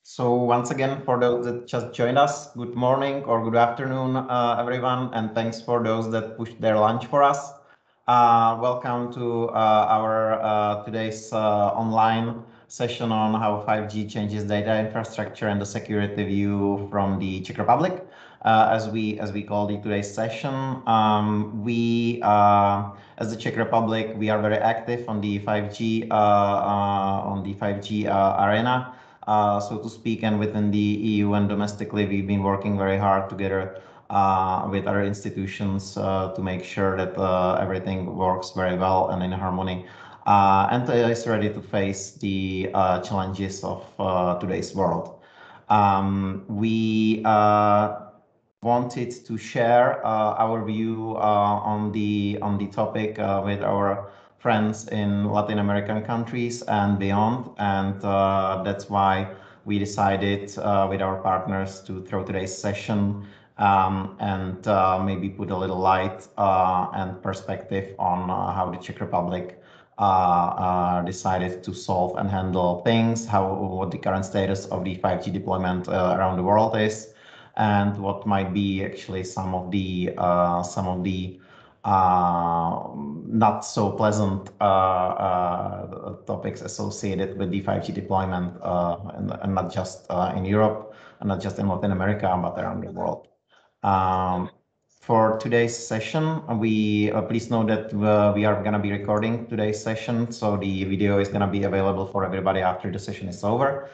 So once again, for those that just joined us, good morning or good afternoon, everyone, and thanks for those that pushed their lunch for us. Welcome to our today's online session on how 5G changes data infrastructure and the security view from the Czech Republic. As we call it today's session, as the Czech Republic, we are very active on the 5G arena. So to speak, and within the EU and domestically, we've been working very hard together with other institutions to make sure that everything works very well and in harmony and is ready to face the challenges of today's world. We wanted to share our view on the topic with our friends in Latin American countries and beyond, and that's why we decided with our partners to throw today's session and maybe put a little light and perspective on how the Czech Republic decided to solve and handle things, what the current status of the 5G deployment around the world is, and what might be actually some of the not so pleasant topics associated with the 5G deployment, and not just in Europe, and not just in Latin America, but around the world. For today's session, please know that we are going to be recording today's session, so the video is going to be available for everybody after the session is over.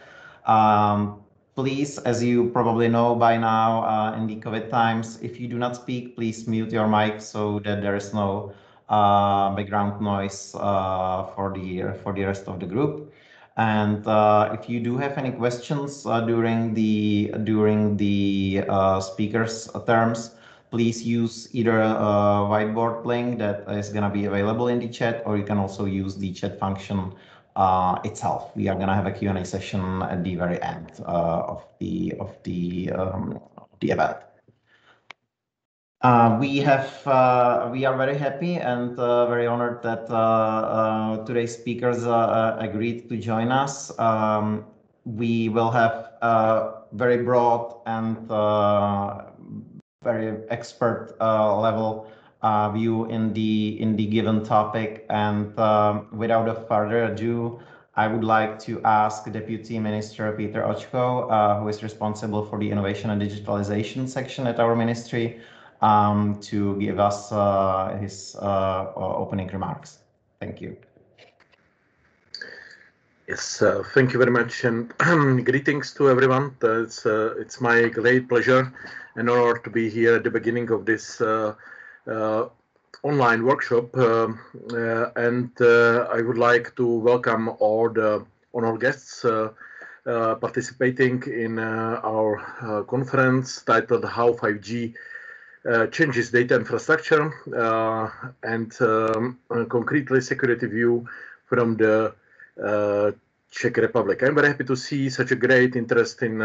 Please, as you probably know by now, in the COVID times, if you do not speak, please mute your mic so that there is no background noise for the rest of the group. And if you do have any questions during the speakers' terms, please use either a whiteboard link that is going to be available in the chat, or you can also use the chat function itself. We are going to have a Q&A session at the very end of the event. We are very happy and very honored that today's speakers agreed to join us. We will have a very broad and very expert level view in the given topic, and without further ado, I would like to ask Deputy Minister Peter Očko, who is responsible for the innovation and digitalization section at our ministry, to give us his opening remarks. Thank you. Yes, thank you very much, and greetings to everyone. It's my great pleasure and honor to be here at the beginning of this online workshop, and I would like to welcome all the honored guests participating in our conference titled How 5G Changes Data Infrastructure and concretely security view from the Czech Republic. I'm very happy to see such a great interest in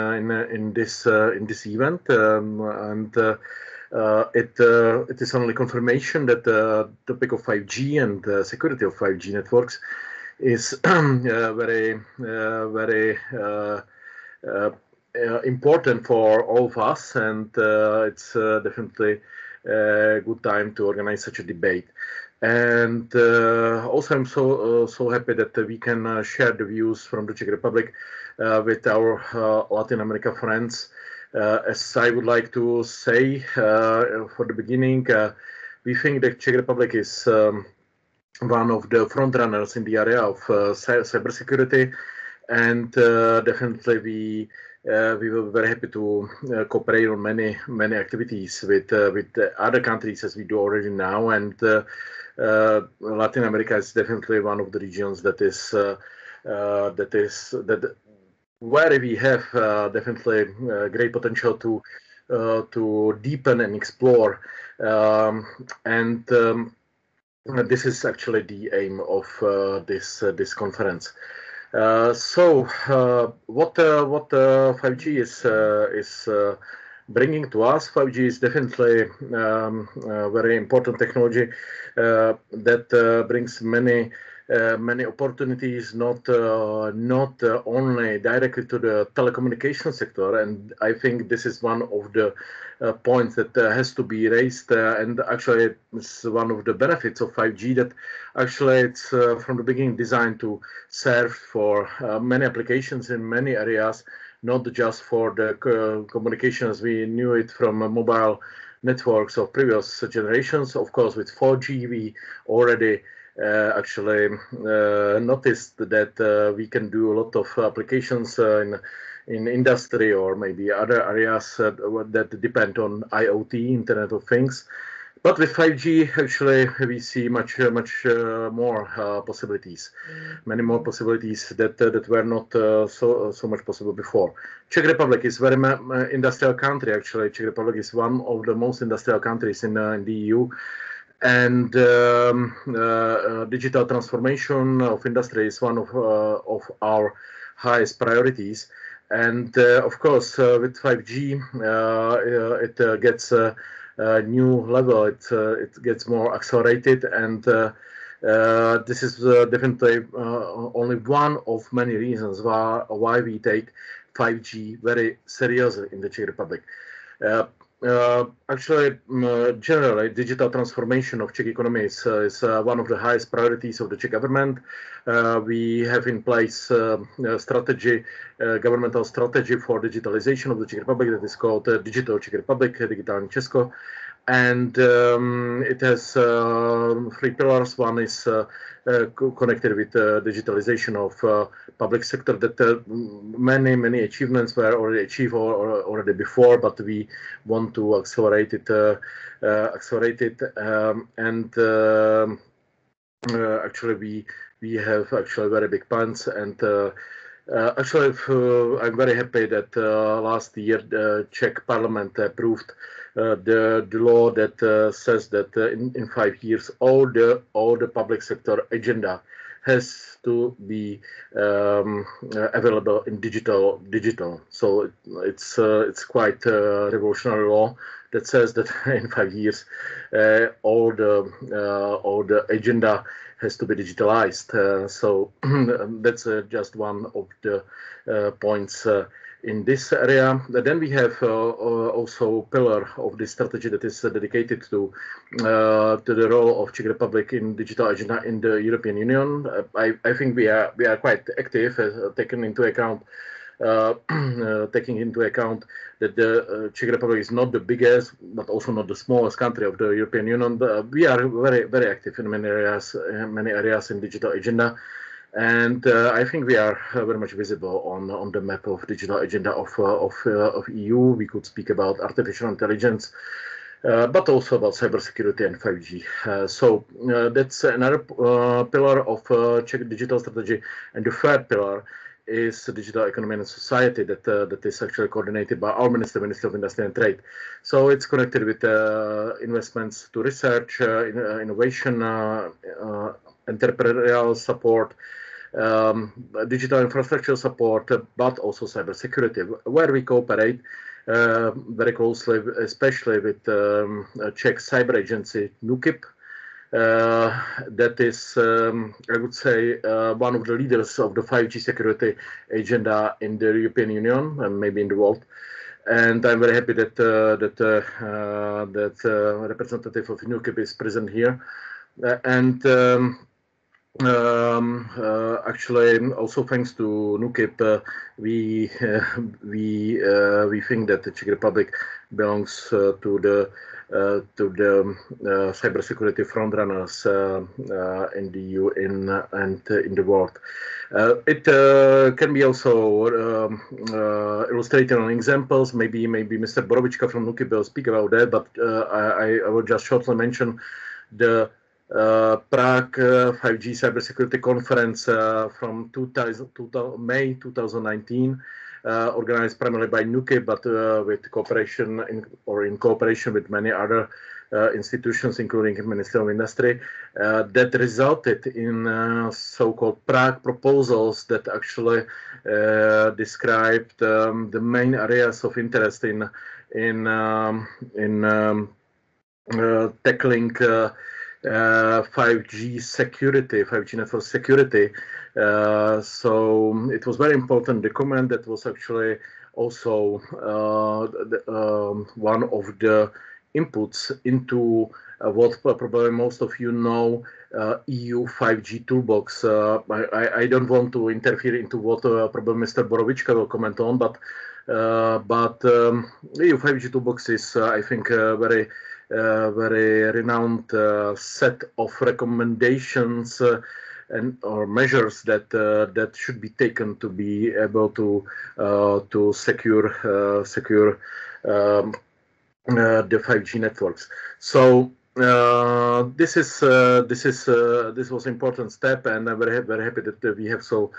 this event, and it is only confirmation that the topic of 5G and security of 5G networks is very important for all of us, and it's definitely a good time to organize such a debate. And also, I'm so happy that we can share the views from the Czech Republic with our Latin America friends. As I would like to say for the beginning, we think that Czech Republic is one of the front runners in the area of cybersecurity, and definitely we will be very happy to cooperate on many activities with other countries, as we do already now. And Latin America is definitely one of the regions where we have definitely great potential to deepen and explore, and this is actually the aim of this conference. So what 5G is bringing to us? 5G is definitely a very important technology that brings many many opportunities, not only directly to the telecommunication sector. And I think this is one of the points that has to be raised. And actually, it's one of the benefits of 5G that actually it's from the beginning designed to serve for many applications in many areas, not just for the communication as we knew it from mobile networks of previous generations. Of course, with 4G, we already actually noticed that we can do a lot of applications in industry or maybe other areas that depend on IoT, Internet of Things. But with 5G, actually, we see much more possibilities, many more possibilities that were not so much possible before. Czech Republic is very industrial country. Actually, Czech Republic is one of the most industrial countries in the EU. And digital transformation of industry is one of our highest priorities. And of course, with 5G, it gets a new level. It gets more accelerated, and this is definitely only one of many reasons why we take 5G very seriously in the Czech Republic. Actually, generally, digital transformation of Czech economy is one of the highest priorities of the Czech government. We have in place governmental strategy for digitalization of the Czech Republic that is called Digital Czech Republic, Digitální Česko. And it has three pillars. One is connected with digitalization of public sector that many achievements were already achieved already before, but we want to accelerate it. And actually we have actually very big plans. And actually I'm very happy that last year the Czech Parliament approved the law that says that in 5 years all the public sector agenda has to be available in digital. So it's quite a revolutionary law that says that in 5 years all the agenda has to be digitalized. So that's just one of the points in this area. Then we have also pillar of this strategy that is dedicated to the role of Czech Republic in digital agenda in the European Union. I think we are quite active, taking into account that the Czech Republic is not the biggest, but also not the smallest country of the European Union. We are very active in many areas in digital agenda. And I think we are very much visible on the map of digital agenda of EU. We could speak about artificial intelligence, but also about cybersecurity and 5G. So that's another pillar of Czech digital strategy. And the third pillar is digital economy and society that is actually coordinated by our Ministry of Industry and Trade. So it's connected with investments to research, innovation, entrepreneurial support, digital infrastructure support, but also cybersecurity, where we cooperate very closely, especially with Czech cyber agency NÚKIB. That is, I would say, one of the leaders of the 5G security agenda in the European Union and maybe in the world. And I'm very happy that representative of NÚKIB is present here. Actually, also thanks to NÚKIB, we think that the Czech Republic belongs to the cybersecurity frontrunners in the EU and in the world. It can be also illustrated on examples. Maybe Mr. Borovička from NÚKIB will speak about that, but I will just shortly mention the Prague 5G cybersecurity conference from May 2019, organized primarily by NÚKIB, but with cooperation in cooperation with many other institutions, including the Ministry of Industry, that resulted in so-called Prague proposals that actually described the main areas of interest in tackling 5G security, 5G network security. So it was very important document that was actually also one of the inputs into what probably most of you know, EU 5G toolbox. I don't want to interfere into what probably Mr. Borovička will comment on, but EU 5G toolbox is, I think, very renowned set of recommendations or measures that should be taken to be able to secure the 5G networks. So this was an important step, and I'm very happy that we have so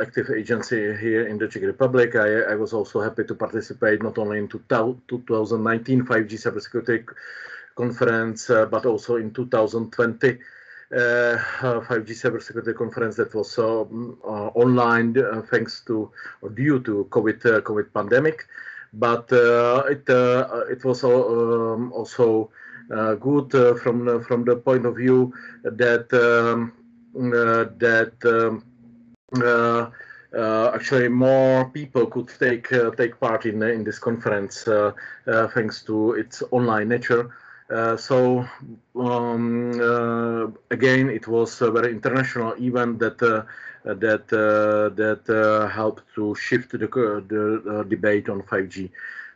active agency here in the Czech Republic. I was also happy to participate not only in 2019 5G cybersecurity conference, but also in 2020 5G cybersecurity conference that was online thanks to or due to COVID pandemic. But it was also good from the point of view that actually more people could take part in this conference thanks to its online nature. So again, it was a very international event that helped to shift the debate on 5G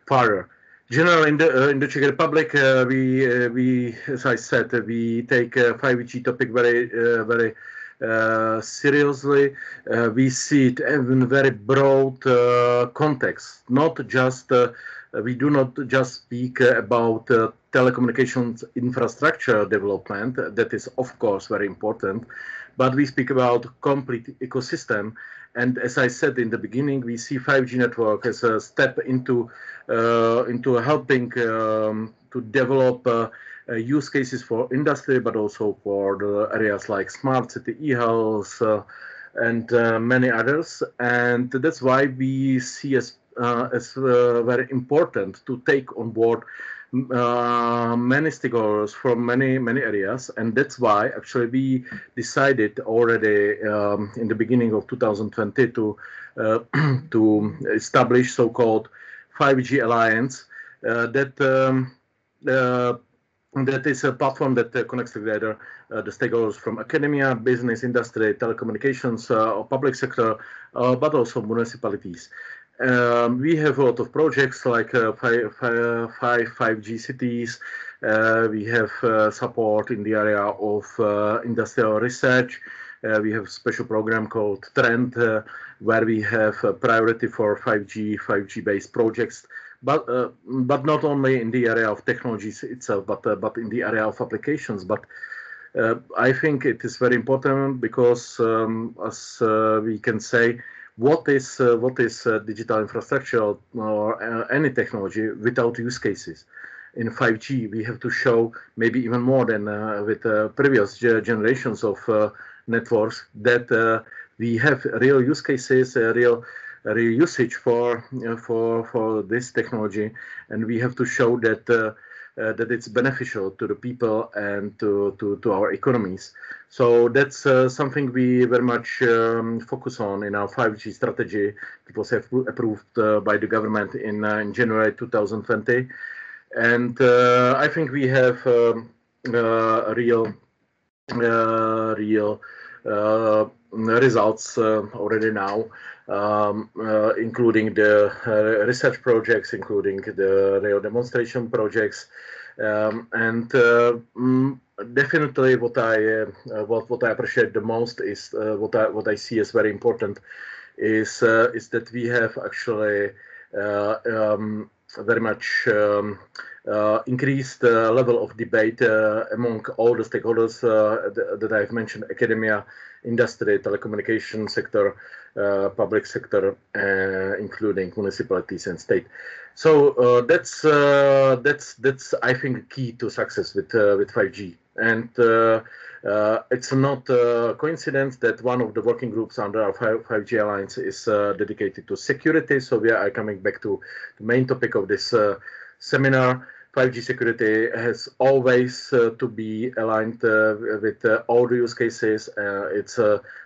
further. Generally, in the Czech Republic, we, as I said, we take 5G topic very seriously. We see it in very broad context. Not just we do not just speak about telecommunications infrastructure development. That is, of course, very important. But we speak about complete ecosystem. And as I said in the beginning, we see 5G network as a step into helping to develop use cases for industry, but also for the areas like smart city, e-health, and many others. And that's why we see as very important to take on board many stakeholders from many areas, and that's why actually we decided already in the beginning of 2020 to establish so-called 5G Alliance that is a platform that connects together the stakeholders from academia, business, industry, telecommunications, or public sector, but also municipalities. We have a lot of projects like 5G cities. We have support in the area of industrial research. We have a special program called Trend, where we have a priority for 5G based projects. But not only in the area of technologies itself, but in the area of applications. But I think it is very important because, as we can say, what is digital infrastructure or any technology without use cases? In 5G, we have to show maybe even more than with previous generations of networks that we have real use cases, real usage for this technology, and we have to show that that it's beneficial to the people and to our economies. So that's something we very much focus on in our 5G strategy. It was approved by the government in January 2020, and I think we have real results already now, including the research projects, including the real demonstration projects, and definitely what I appreciate the most is what I see as very important is that we have actually very much increased level of debate among all the stakeholders that I've mentioned: academia, industry, telecommunication sector, public sector, including municipalities and state. So that's I think key to success with 5G. And it's not a coincidence that one of the working groups under our 5G Alliance is dedicated to security. So we are coming back to the main topic of this seminar. 5G security has always to be aligned with all the use cases. It's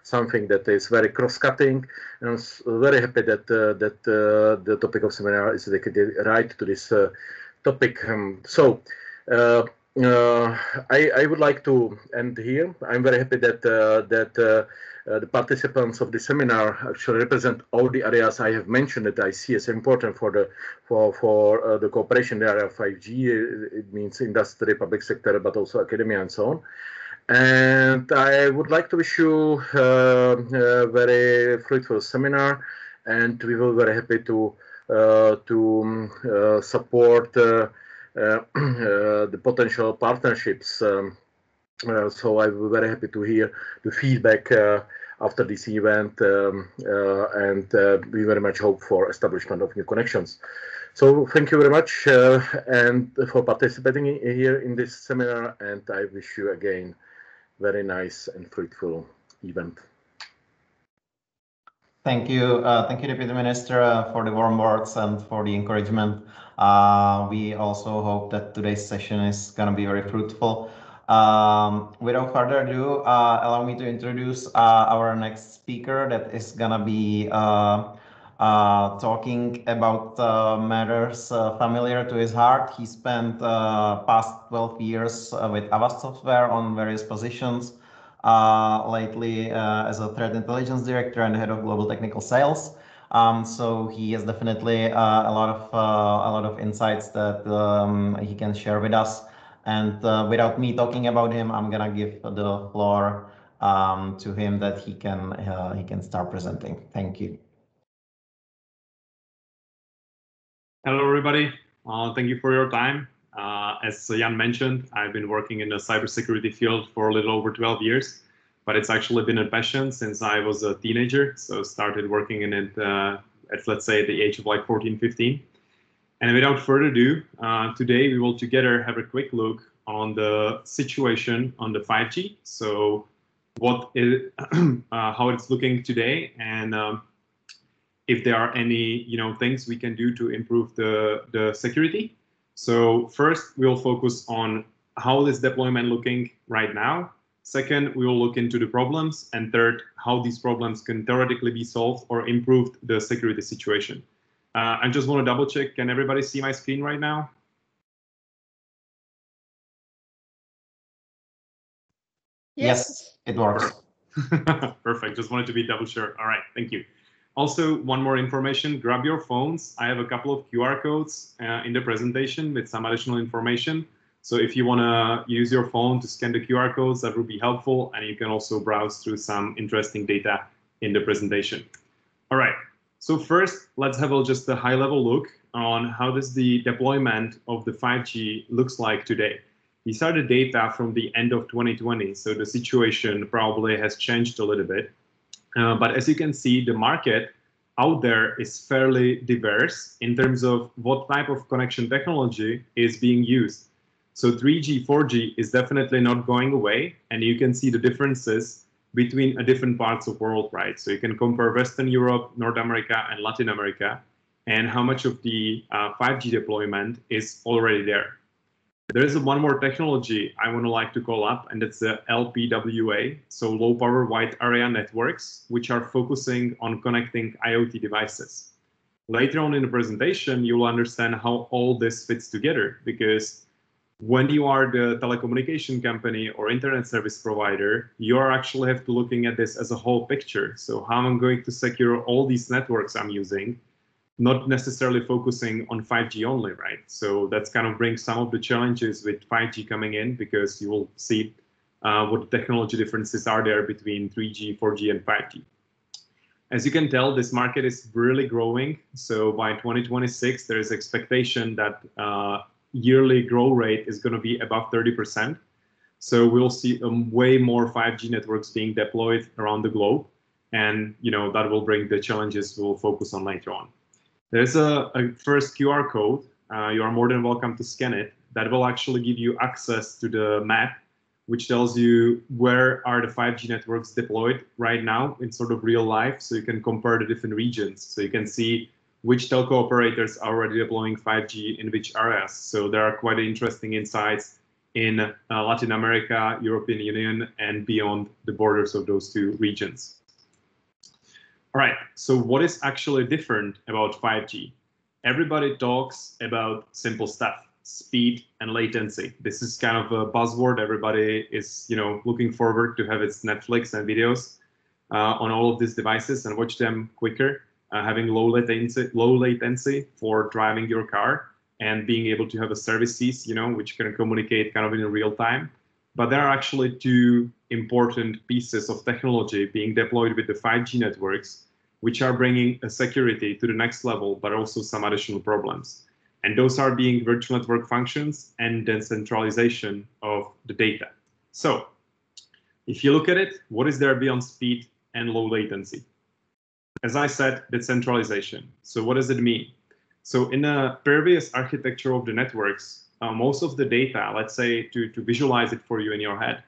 something that is very cross-cutting, and I'm very happy that the topic of seminar is dedicated right to this topic. I would like to end here. I'm very happy that the participants of the seminar actually represent all the areas I have mentioned that I see as important for the cooperation in the area of 5G. It means industry, public sector, but also academia and so on. And I would like to wish you a very fruitful seminar, and we will be very happy to support the potential partnerships. So I will be very happy to hear the feedback after this event, and we very much hope for establishment of new connections. So thank you very much and for participating here in this seminar, and I wish you again very nice and fruitful event. Thank you, Deputy Minister, for the warm words and for the encouragement. We also hope that today's session is going to be very fruitful. Without further ado, allow me to introduce our next speaker that is going to be talking about matters familiar to his heart. He spent past 12 years with Avast Software on various positions. Lately as a threat intelligence director and head of global technical sales. So he has definitely a lot of insights that he can share with us. And without me talking about him, I'm gonna give the floor to him that he can start presenting. Thank you. Hello, everybody. Thank you for your time. As Jan mentioned, I've been working in the cybersecurity field for a little over 12 years, but it's actually been a passion since I was a teenager. So started working in it at, let's say, the age of like 14, 15. And without further ado, today we will together have a quick look on the situation on the 5G. So what is, how it's looking today, and if there are any things we can do to improve the security. So first, we'll focus on how is deployment looking right now. Second, we will look into the problems. And third, how these problems can theoretically be solved or improved the security situation. I just want to double check. Can everybody see my screen right now? Yes, it works. Perfect. Just wanted to be double sure. All right, thank you. Also, one more information, grab your phones. I have a couple of QR codes in the presentation with some additional information. So if you want to use your phone to scan the QR codes, that would be helpful. And you can also browse through some interesting data in the presentation. All right. So first, let's have just a high-level look on how does the deployment of the 5G looks like today. These are the data from the end of 2020. So the situation probably has changed a little bit. But as you can see, the market out there is fairly diverse in terms of what type of connection technology is being used. So 3G, 4G is definitely not going away, and you can see the differences between different parts of the world, right? So you can compare Western Europe, North America, and Latin America, and how much of the 5G deployment is already there. There is one more technology I want to like to call up, and it's the LPWA, so low power wide area networks, which are focusing on connecting IoT devices. Later on in the presentation, you will understand how all this fits together, because when you are the telecommunication company or internet service provider, you are actually have to looking at this as a whole picture. So how I'm going to secure all these networks I'm using, not necessarily focusing on 5G only, right? So that's kind of brings some of the challenges with 5G coming in, because you will see what the technology differences are there between 3G, 4G, and 5G. As you can tell, this market is really growing. So by 2026, there is expectation that yearly growth rate is going to be above 30%. So we'll see way more 5G networks being deployed around the globe. And that will bring the challenges we'll focus on later on. There's a first QR code. You are more than welcome to scan it. That will actually give you access to the map, which tells you where are the 5G networks deployed right now in sort of real life. So you can compare the different regions. So you can see which telco operators are already deploying 5G in which areas. So there are quite interesting insights in Latin America, European Union, and beyond the borders of those two regions. All right, so what is actually different about 5G? Everybody talks about simple stuff, speed and latency. This is kind of a buzzword. Everybody is, looking forward to have its Netflix and videos on all of these devices and watch them quicker, having low latency for driving your car, and being able to have a services, which can communicate kind of in real time. But there are actually two important pieces of technology being deployed with the 5G networks, which are bringing a security to the next level, but also some additional problems. And those are being virtual network functions and decentralization of the data. So if you look at it, what is there beyond speed and low latency? As I said, decentralization. So what does it mean? So in the previous architecture of the networks, most of the data, let's say to visualize it for you in your head,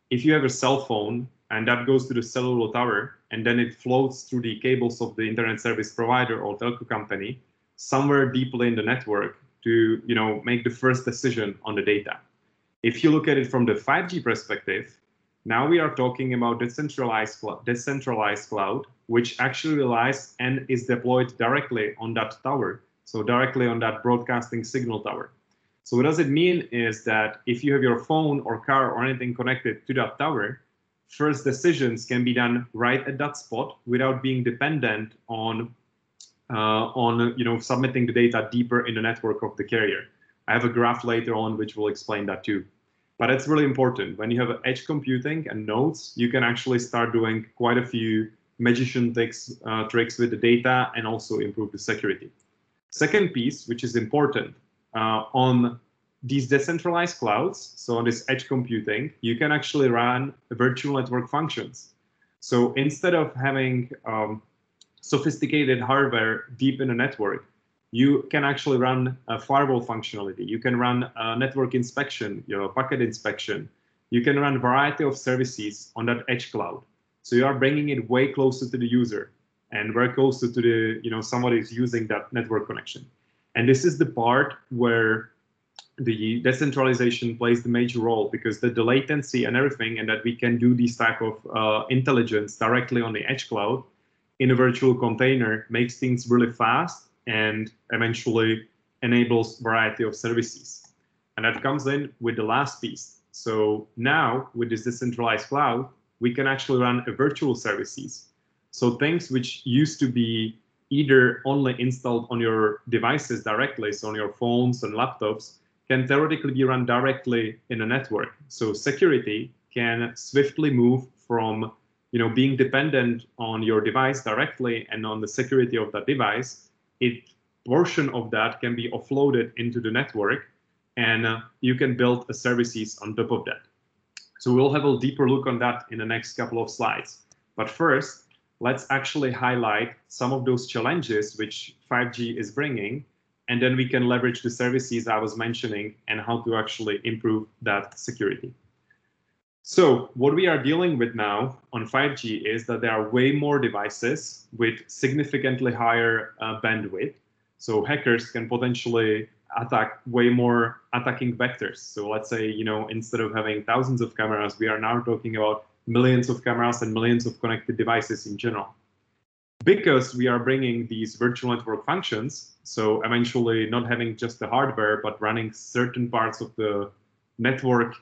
if you have a cell phone and that goes to the cellular tower and then it floats through the cables of the internet service provider or telco company, somewhere deeply in the network to make the first decision on the data. If you look at it from the 5G perspective, now we are talking about decentralized cloud, which actually relies and is deployed directly on that tower. So directly on that broadcasting signal tower. So what does it mean is that if you have your phone or car or anything connected to that tower, first decisions can be done right at that spot without being dependent on submitting the data deeper in the network of the carrier. I have a graph later on which will explain that too. But it's really important. When you have edge computing and nodes, you can actually start doing quite a few magician tricks with the data and also improve the security. Second piece, which is important, on these decentralized clouds, so on this edge computing, you can actually run virtual network functions. So instead of having sophisticated hardware deep in a network, you can actually run a firewall functionality. You can run network inspection, packet inspection. You can run a variety of services on that edge cloud. So you are bringing it way closer to the user and very closer to the, somebody is using that network connection. And this is the part where the decentralization plays the major role, because the latency and everything, and that we can do this type of intelligence directly on the edge cloud in a virtual container, makes things really fast and eventually enables variety of services. And that comes in with the last piece. So now with this decentralized cloud, we can actually run a virtual services. So things which used to be either only installed on your devices directly, so on your phones and laptops, can theoretically be run directly in a network. So security can swiftly move from being dependent on your device directly and on the security of that device. A portion of that can be offloaded into the network, and you can build a services on top of that. So we'll have a deeper look on that in the next couple of slides. But first, let's actually highlight some of those challenges which 5G is bringing, and then we can leverage the services I was mentioning and how to actually improve that security. So what we are dealing with now on 5G is that there are way more devices with significantly higher bandwidth. So hackers can potentially attack way more attacking vectors. So let's say, instead of having thousands of cameras, we are now talking about millions of cameras and millions of connected devices in general. Because we are bringing these virtual network functions, so eventually not having just the hardware, but running certain parts of the network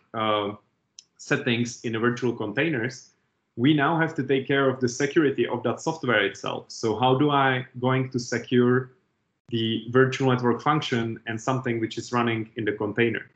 settings in the virtual containers, we now have to take care of the security of that software itself. So how do I going to secure the virtual network function and something which is running in the container?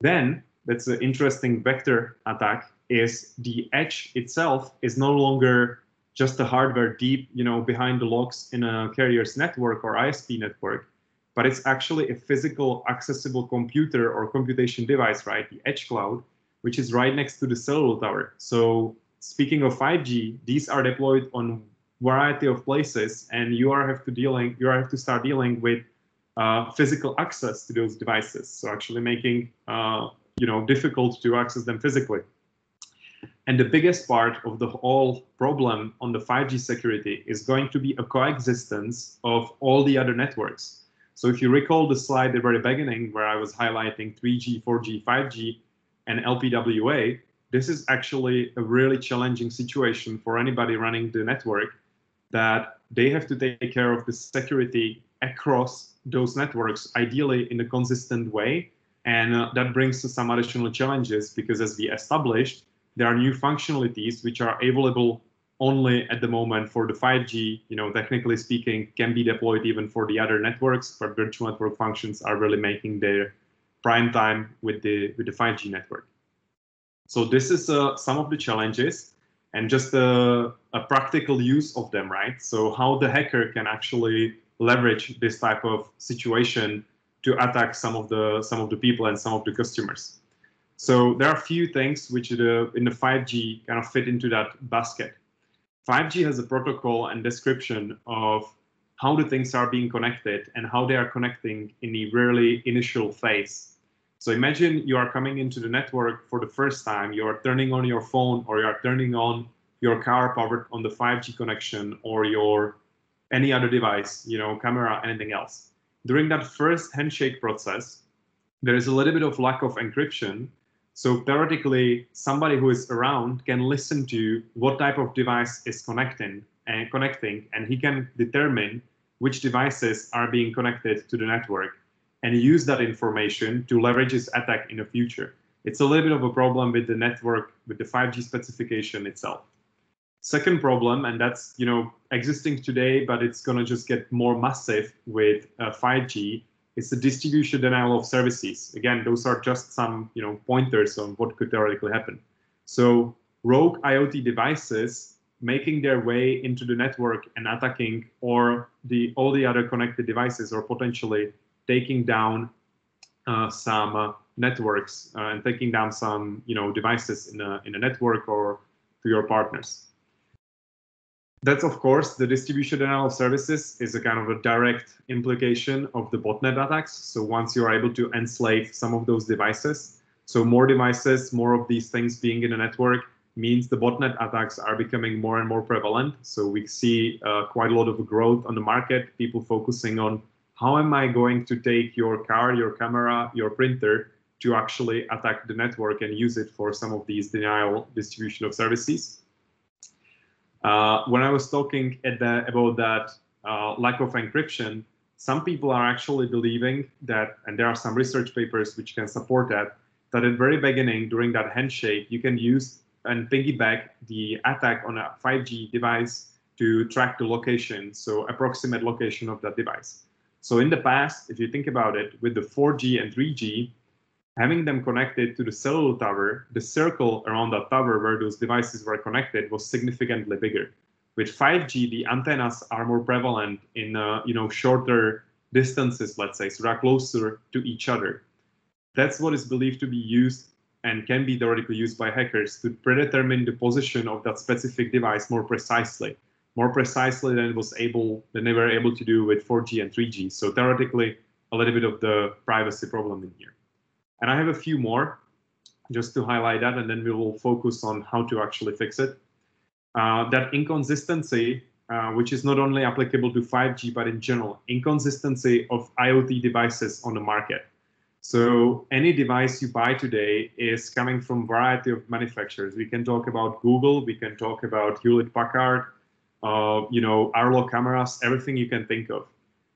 Then that's an interesting vector attack, is the edge itself is no longer just the hardware deep, behind the locks in a carrier's network or ISP network, but it's actually a physical accessible computer or computation device, right? The edge cloud, which is right next to the cellular tower. So speaking of 5G, these are deployed on variety of places, and you have to start dealing with physical access to those devices. So actually making difficult to access them physically. And the biggest part of the whole problem on the 5G security is going to be a coexistence of all the other networks. So if you recall the slide at the very beginning where I was highlighting 3G, 4G, 5G, and LPWA, this is actually a really challenging situation for anybody running the network, that they have to take care of the security across those networks, ideally in a consistent way. And that brings to some additional challenges, because as we established, there are new functionalities which are available only at the moment for the 5G, technically speaking, can be deployed even for the other networks, but virtual network functions are really making their prime time with the 5G network. So this is some of the challenges and just a practical use of them, right? So how the hacker can actually leverage this type of situation to attack some of the people and some of the customers. So there are a few things which in the 5G kind of fit into that basket. 5G has a protocol and description of how the things are being connected and how they are connecting in the really initial phase. So imagine you are coming into the network for the first time, you are turning on your phone, or you are turning on your car powered on the 5G connection, or your any other device, camera, anything else. During that first handshake process, there is a little bit of lack of encryption. So theoretically, somebody who is around can listen to what type of device is connecting, and he can determine which devices are being connected to the network and use that information to leverage his attack in the future. It's a little bit of a problem with the network, with the 5G specification itself. Second problem, and that's existing today, but it's going to just get more massive with 5G, is the distribution denial of services. Again, those are just some pointers on what could theoretically happen. So rogue IoT devices making their way into the network and attacking all the other connected devices, or potentially taking down some networks and taking down some devices in a network or to your partners. That's, of course, the distribution denial of services is a kind of a direct implication of the botnet attacks. So once you are able to enslave some of those devices, so more devices, more of these things being in a network means the botnet attacks are becoming more and more prevalent. So we see quite a lot of growth on the market, people focusing on how am I going to take your car, your camera, your printer to actually attack the network and use it for some of these denial distribution of services. When I was talking about that lack of encryption, some people are actually believing that, and there are some research papers which can support that at the very beginning, during that handshake, you can use and piggyback the attack on a 5G device to track the location, so approximate location of that device. So in the past, if you think about it, with the 4G and 3G, having them connected to the cellular tower, the circle around that tower where those devices were connected was significantly bigger. With 5G, the antennas are more prevalent in shorter distances, let's say, so they're closer to each other. That's what is believed to be used and can be theoretically used by hackers to predetermine the position of that specific device more precisely than they were able to do with 4G and 3G. So theoretically, a little bit of the privacy problem in here. And I have a few more just to highlight that, and then we will focus on how to actually fix it. That inconsistency, which is not only applicable to 5G, but in general, inconsistency of IoT devices on the market. So any device you buy today is coming from a variety of manufacturers. We can talk about Google, we can talk about Hewlett-Packard, Arlo cameras, everything you can think of.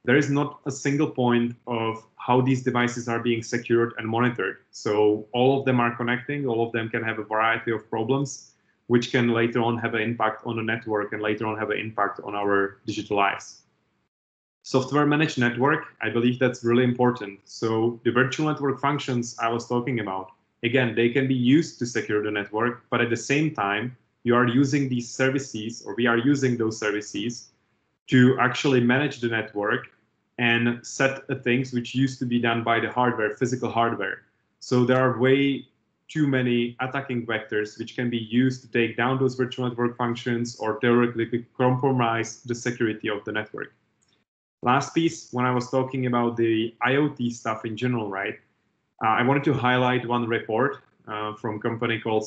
There is not a single point of how these devices are being secured and monitored. So all of them are connecting, all of them can have a variety of problems, which can later on have an impact on the network and later on have an impact on our digital lives. Software managed network, I believe that's really important. So the virtual network functions I was talking about, again, they can be used to secure the network, but at the same time, you are using these services, or we are using those services to actually manage the network and set things which used to be done by the hardware, physical hardware. So there are way too many attacking vectors which can be used to take down those virtual network functions or theoretically compromise the security of the network. Last piece, when I was talking about the IoT stuff in general, right? I wanted to highlight one report from a company called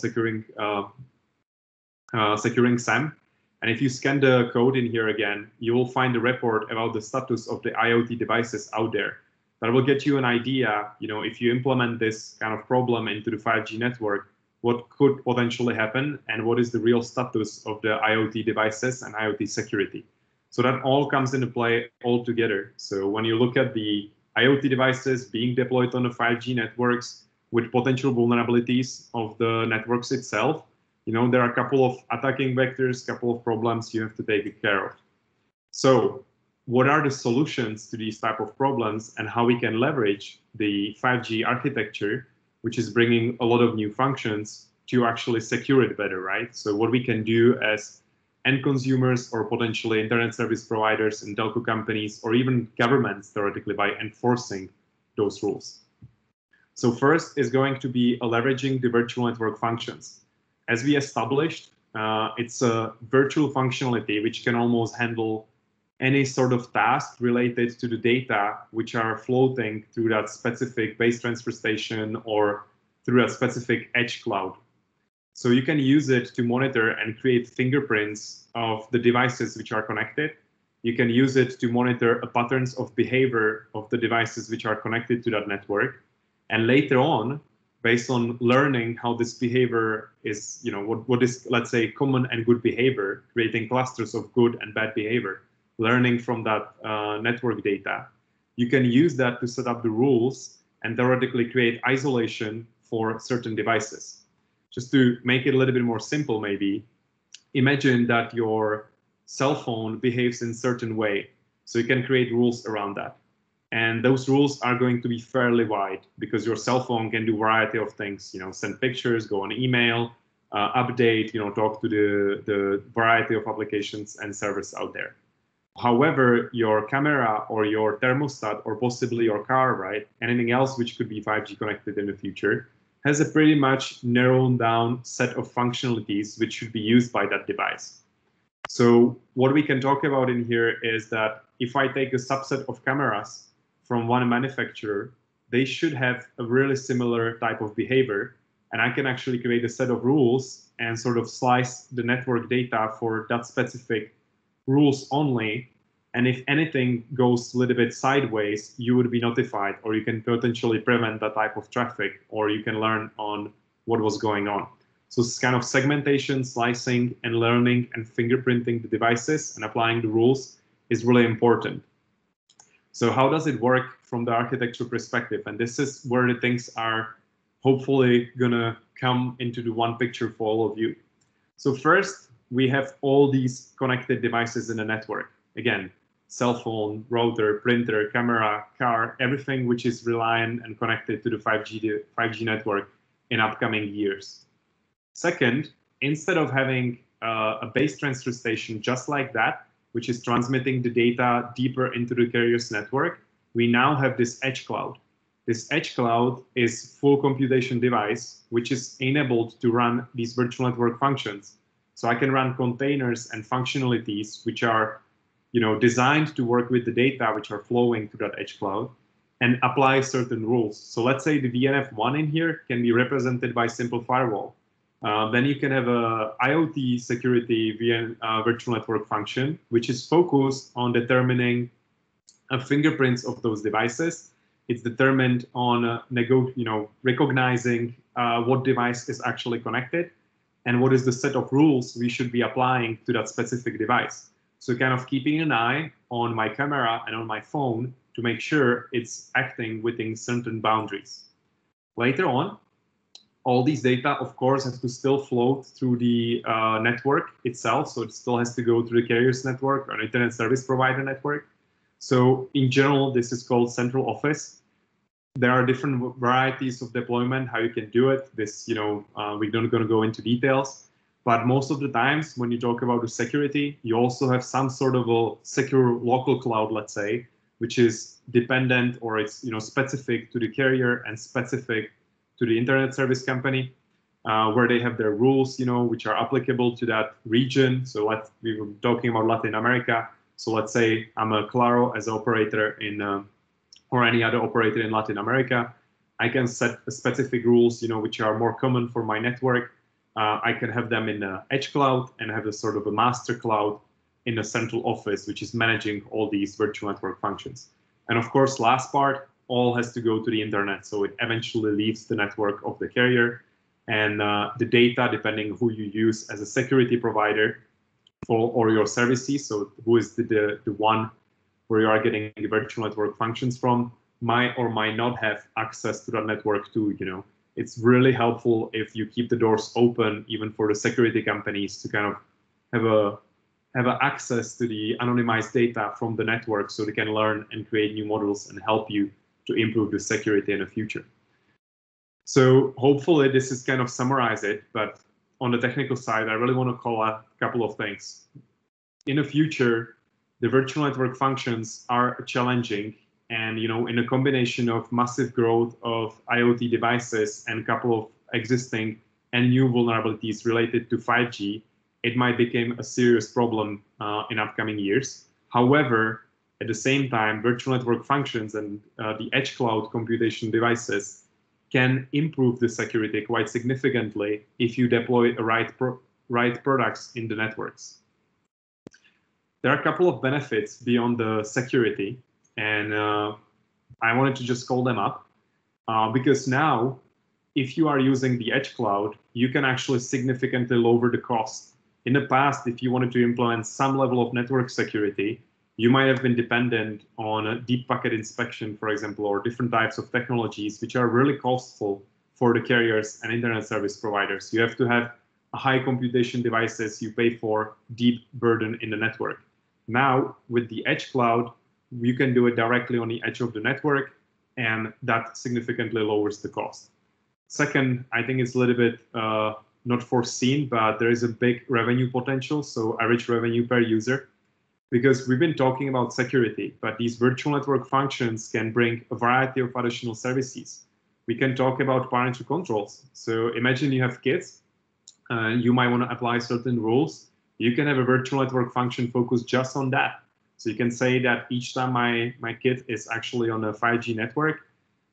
securing SAM. And if you scan the code in here again, you will find a report about the status of the IoT devices out there. That will get you an idea, if you implement this kind of problem into the 5G network, what could potentially happen and what is the real status of the IoT devices and IoT security. So that all comes into play all together. So when you look at the IoT devices being deployed on the 5G networks with potential vulnerabilities of the networks itself, there are a couple of attacking vectors, a couple of problems you have to take care of. So what are the solutions to these type of problems and how we can leverage the 5G architecture, which is bringing a lot of new functions to actually secure it better, right? So what we can do as end consumers or potentially internet service providers and telco companies or even governments theoretically by enforcing those rules. So first is going to be leveraging the virtual network functions. As we established, it's a virtual functionality which can almost handle any sort of task related to the data which are floating through that specific base transfer station or through that specific edge cloud. So you can use it to monitor and create fingerprints of the devices which are connected. You can use it to monitor patterns of behavior of the devices which are connected to that network. And later on, based on learning how this behavior is, what is, let's say, common and good behavior, creating clusters of good and bad behavior, learning from that network data, you can use that to set up the rules and theoretically create isolation for certain devices. Just to make it a little bit more simple, maybe, imagine that your cell phone behaves in a certain way. So you can create rules around that. And those rules are going to be fairly wide because your cell phone can do a variety of things, send pictures, go on email, update, talk to the variety of applications and servers out there. However, your camera or your thermostat or possibly your car, right, anything else which could be 5G connected in the future, has a pretty much narrowed down set of functionalities which should be used by that device. So what we can talk about in here is that if I take a subset of cameras from one manufacturer, they should have a really similar type of behavior. And I can actually create a set of rules and sort of slice the network data for that specific rules only. And if anything goes a little bit sideways, you would be notified, or you can potentially prevent that type of traffic, or you can learn on what was going on. So it's kind of segmentation, slicing, and learning and fingerprinting the devices and applying the rules is really important. So how does it work from the architecture perspective? And this is where the things are hopefully gonna come into the one picture for all of you. So first, we have all these connected devices in the network. Again, cell phone, router, printer, camera, car, everything which is reliant and connected to the 5G network in upcoming years. Second, instead of having a base transfer station just like that, which is transmitting the data deeper into the carrier's network, we now have this edge cloud. This edge cloud is full computation device, which is enabled to run these virtual network functions. So I can run containers and functionalities which are designed to work with the data which are flowing to that edge cloud and apply certain rules. So let's say the VNF1 in here can be represented by simple firewall. Then you can have a IoT security virtual network function, which is focused on determining fingerprints of those devices. It's determined on recognizing what device is actually connected and what is the set of rules we should be applying to that specific device. So kind of keeping an eye on my camera and on my phone to make sure it's acting within certain boundaries. Later on, all these data, of course, have to still float through the network itself. So it still has to go through the carrier's network or internet service provider network. So in general, this is called central office. There are different varieties of deployment, how you can do it. This, we're not going to go into details. But most of the times when you talk about the security, you also have some sort of a secure local cloud, let's say, which is dependent or it's specific to the carrier and specific to the internet service company, where they have their rules, which are applicable to that region. So we were talking about Latin America. So let's say I'm a Claro as an operator in, or any other operator in Latin America. I can set specific rules, which are more common for my network. I can have them in an edge cloud and have a sort of a master cloud in a central office, which is managing all these virtual network functions. And of course, last part, all has to go to the internet. So it eventually leaves the network of the carrier, and the data, depending who you use as a security provider or your services, so who is the one where you are getting the virtual network functions from, might or might not have access to that network too. It's really helpful if you keep the doors open, even for the security companies, to kind of have access to the anonymized data from the network, so they can learn and create new models and help you to improve the security in the future. So hopefully this is kind of summarize it, but on the technical side, I really want to call out a couple of things. In the future, the virtual network functions are challenging, and in a combination of massive growth of IoT devices and a couple of existing and new vulnerabilities related to 5G, it might become a serious problem in upcoming years. However, at the same time, virtual network functions and the edge cloud computation devices can improve the security quite significantly if you deploy the right products in the networks. There are a couple of benefits beyond the security, and I wanted to just call them up because now, if you are using the edge cloud, you can actually significantly lower the cost. In the past, if you wanted to implement some level of network security, you might have been dependent on a deep packet inspection, for example, or different types of technologies, which are really costful for the carriers and internet service providers. You have to have a high computation devices, you pay for deep burden in the network. Now, with the edge cloud, you can do it directly on the edge of the network, and that significantly lowers the cost. Second, I think it's a little bit not foreseen, but there is a big revenue potential, so average revenue per user. Because we've been talking about security, but these virtual network functions can bring a variety of additional services. We can talk about parental controls. So imagine you have kids, you might want to apply certain rules. You can have a virtual network function focused just on that. So you can say that each time my kid is actually on a 5G network,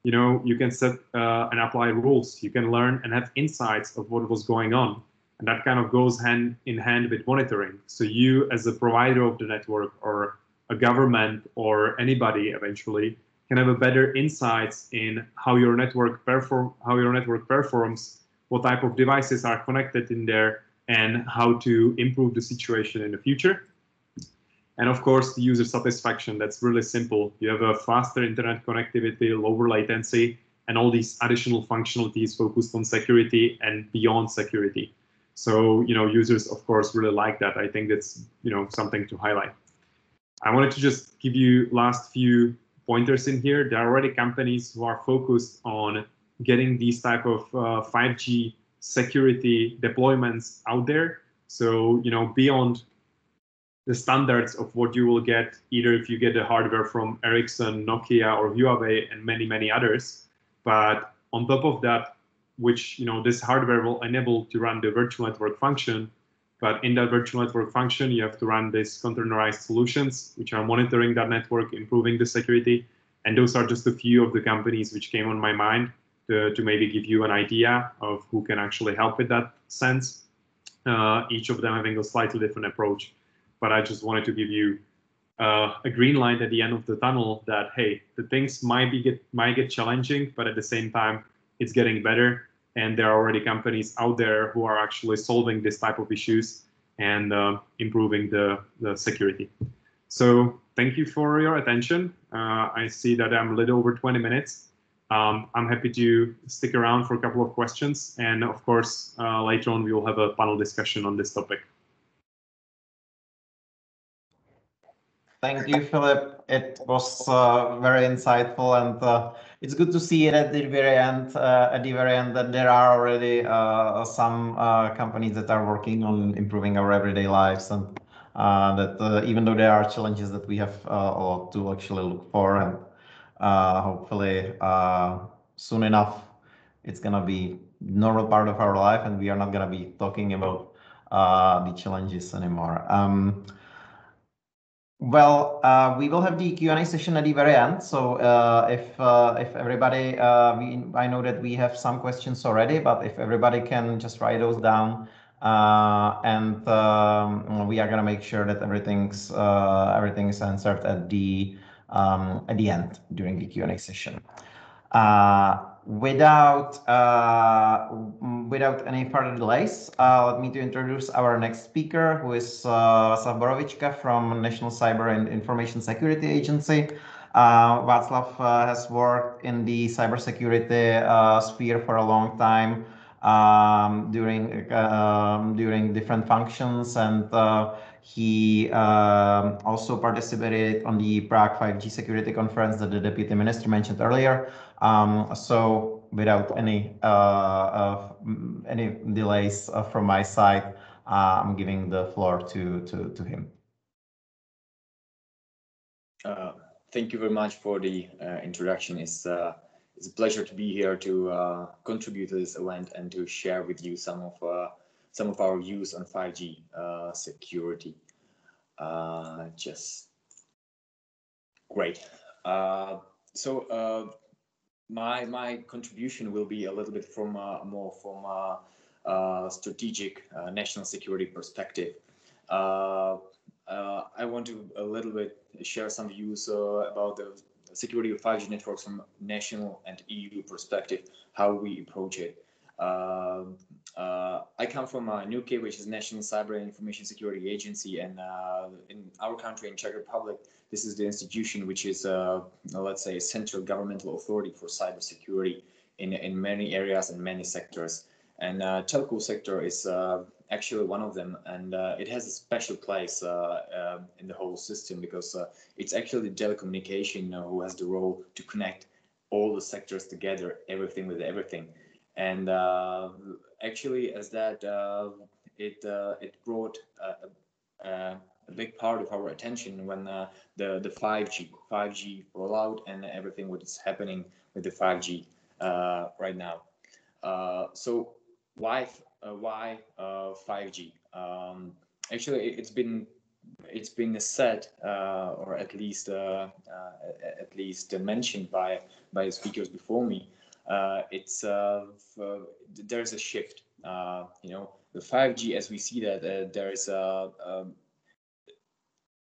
you can set and apply rules. You can learn and have insights of what was going on. And that kind of goes hand in hand with monitoring. So you, as a provider of the network, or a government, or anybody eventually, can have a better insights in how your network performs, what type of devices are connected in there, and how to improve the situation in the future. And of course, the user satisfaction, that's really simple. You have a faster internet connectivity, lower latency, and all these additional functionalities focused on security and beyond security. So, users, of course, really like that. I think that's, something to highlight. I wanted to just give you last few pointers in here. There are already companies who are focused on getting these type of 5G security deployments out there. So, beyond the standards of what you will get, either if you get the hardware from Ericsson, Nokia, or Huawei, and many, many others. But on top of that, which this hardware will enable to run the virtual network function, but in that virtual network function, you have to run these containerized solutions, which are monitoring that network, improving the security. And those are just a few of the companies which came on my mind to maybe give you an idea of who can actually help with that sense. Each of them having a slightly different approach. But I just wanted to give you a green light at the end of the tunnel that, hey, the things might get challenging, but at the same time, it's getting better. And there are already companies out there who are actually solving this type of issues and improving the security. So thank you for your attention. I see that I'm a little over 20 minutes. I'm happy to stick around for a couple of questions. And of course, later on, we will have a panel discussion on this topic. Thank you, Philip. It was very insightful, and it's good to see it at the very end. That there are already some companies that are working on improving our everyday lives, and that even though there are challenges, that we have a lot to actually look for, and hopefully soon enough, it's gonna be normal part of our life, and we are not gonna be talking about the challenges anymore. Well, we will have the Q&A session at the very end. So if everybody, I know that we have some questions already, but if everybody can just write those down, and we are gonna make sure that everything is answered at the end during the Q&A session. Without any further delays, let me to introduce our next speaker, who is Václav Borovička from National Cyber and Information Security Agency. Václav has worked in the cybersecurity sphere for a long time, during different functions, and he also participated on the Prague 5G security conference that the Deputy Minister mentioned earlier. So without any delays from my side, I'm giving the floor to him. Thank you very much for the introduction. It's a pleasure to be here to contribute to this event and to share with you some of our views on 5G security. Just great. So my contribution will be a little bit from more from a strategic national security perspective. I want to a little bit share some views about the security of 5G networks from national and EU perspective, how we approach it. I come from UK, which is National Cyber and Information Security Agency, and in our country, in Czech Republic, this is the institution which is, let's say, a central governmental authority for cybersecurity in many areas and many sectors. And telco sector is actually one of them, and it has a special place in the whole system, because it's actually telecommunication who has the role to connect all the sectors together, everything with everything. And actually, as that, it brought a big part of our attention when the 5G rollout and everything what is happening with the 5G right now. So why 5G? Actually, it's been said, or at least mentioned by speakers before me. There's a shift. The 5G, as we see that there is a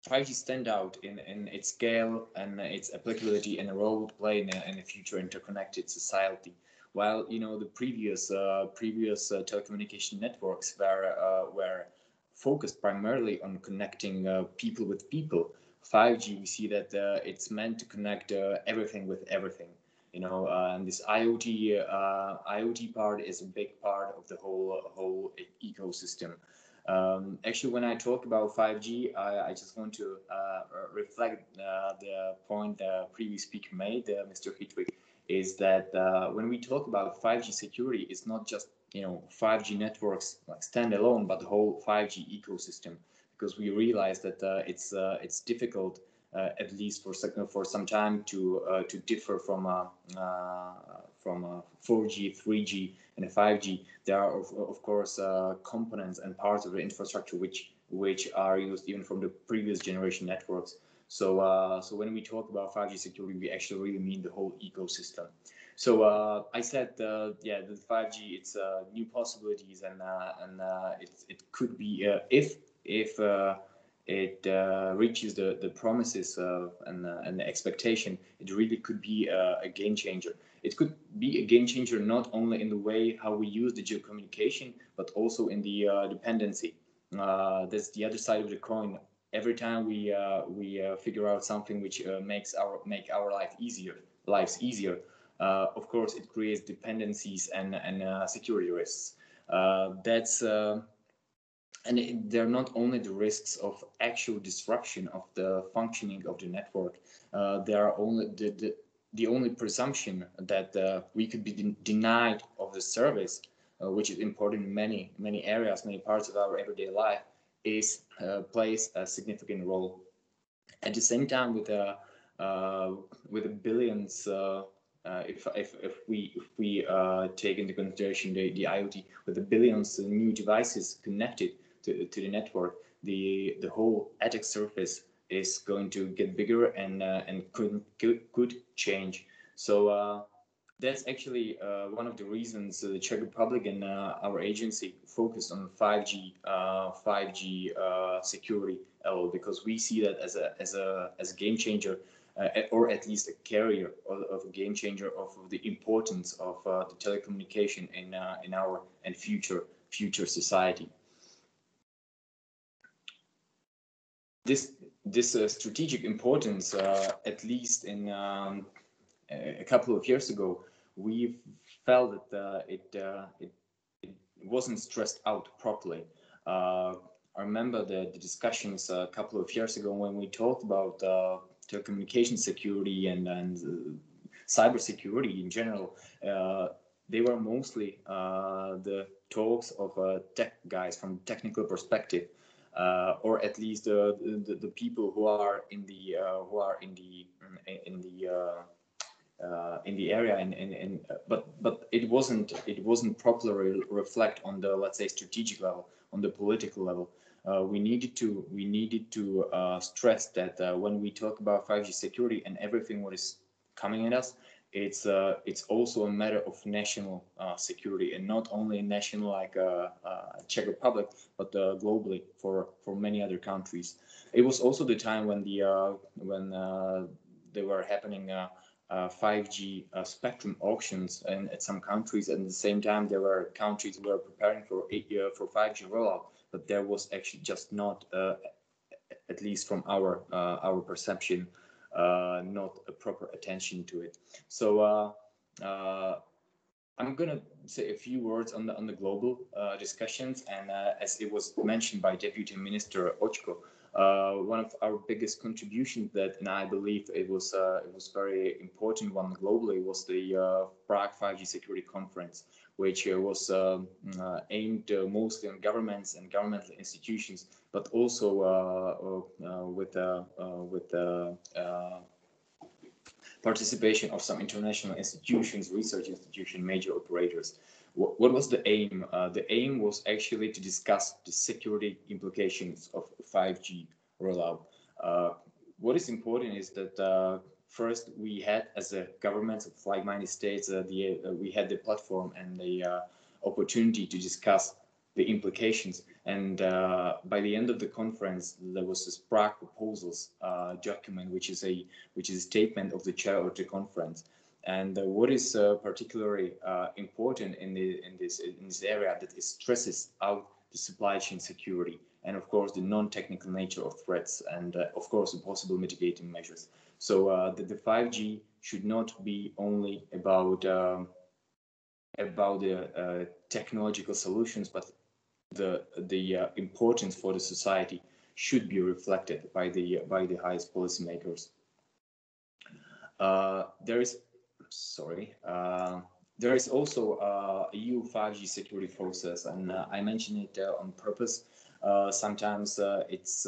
5G stand out in its scale and its applicability and a role to play in a future interconnected society. While the previous telecommunication networks were focused primarily on connecting people with people, 5G, we see that it's meant to connect everything with everything. And this IoT part is a big part of the whole ecosystem. Actually, when I talk about 5G, I just want to reflect the point the previous speaker made, Mr. Hitwig, is that when we talk about 5G security, it's not just 5G networks like standalone, but the whole 5G ecosystem, because we realize that it's difficult, at least for some time, to differ from 4G, 3G, and 5G. There are of course components and parts of the infrastructure which are used even from the previous generation networks. So when we talk about 5G security, we actually really mean the whole ecosystem. So I said, the 5G, it's new possibilities, and it could be if it reaches the promises and the expectation, it really could be a game changer. It could be a game changer not only in the way how we use digital communication, but also in the dependency. That's the other side of the coin. Every time we figure out something which make our lives easier, of course, it creates dependencies and security risks. And they're not only the risks of actual disruption of the functioning of the network. They are only the only presumption that we could be denied of the service, which is important in many areas, many parts of our everyday life, plays a significant role. At the same time, with the billions, if we take into consideration the IoT, with the billions of new devices connected to the network, the whole attack surface is going to get bigger and could change. So that's actually one of the reasons the Czech Republic and our agency focused on 5G security level, because we see that as a game changer, or at least a carrier of a game changer of the importance of the telecommunication in our and future society. This strategic importance, at least in a couple of years ago, we felt that it wasn't stressed out properly. I remember the discussions a couple of years ago when we talked about telecommunication security and cyber security in general. They were mostly the talks of tech guys from technical perspective, or at least the people who are in the area, but it wasn't properly reflect on the, let's say, strategic level, on the political level. We needed to stress that when we talk about 5G security and everything what is coming at us, it's also a matter of national security, and not only national like Czech Republic, but globally for many other countries. It was also the time when they were happening 5G spectrum auctions at some countries, and at the same time there were countries who were preparing for 5G rollout, but there was actually just not, at least from our perception, not a proper attention to it. So I'm gonna say a few words on the global discussions, and as it was mentioned by Deputy Minister Očko, one of our biggest contributions that, and I believe it was very important one globally, was the Prague 5G Security Conference, which was aimed mostly on governments and governmental institutions, but also with participation of some international institutions, research institutions, major operators. What was the aim? The aim was actually to discuss the security implications of 5G rollout. What is important is that first we had, as a government of like-minded states, we had the platform and the opportunity to discuss the implications. And by the end of the conference, there was this Prague proposals document, which is a statement of the chair of the conference. And what is particularly important in this area, that it stresses out the supply chain security, and of course the non-technical nature of threats, and of course the possible mitigating measures. So the 5G should not be only about the technological solutions, but the importance for the society should be reflected by the highest policymakers. There is also a EU 5G security process, and I mention it on purpose. Sometimes it's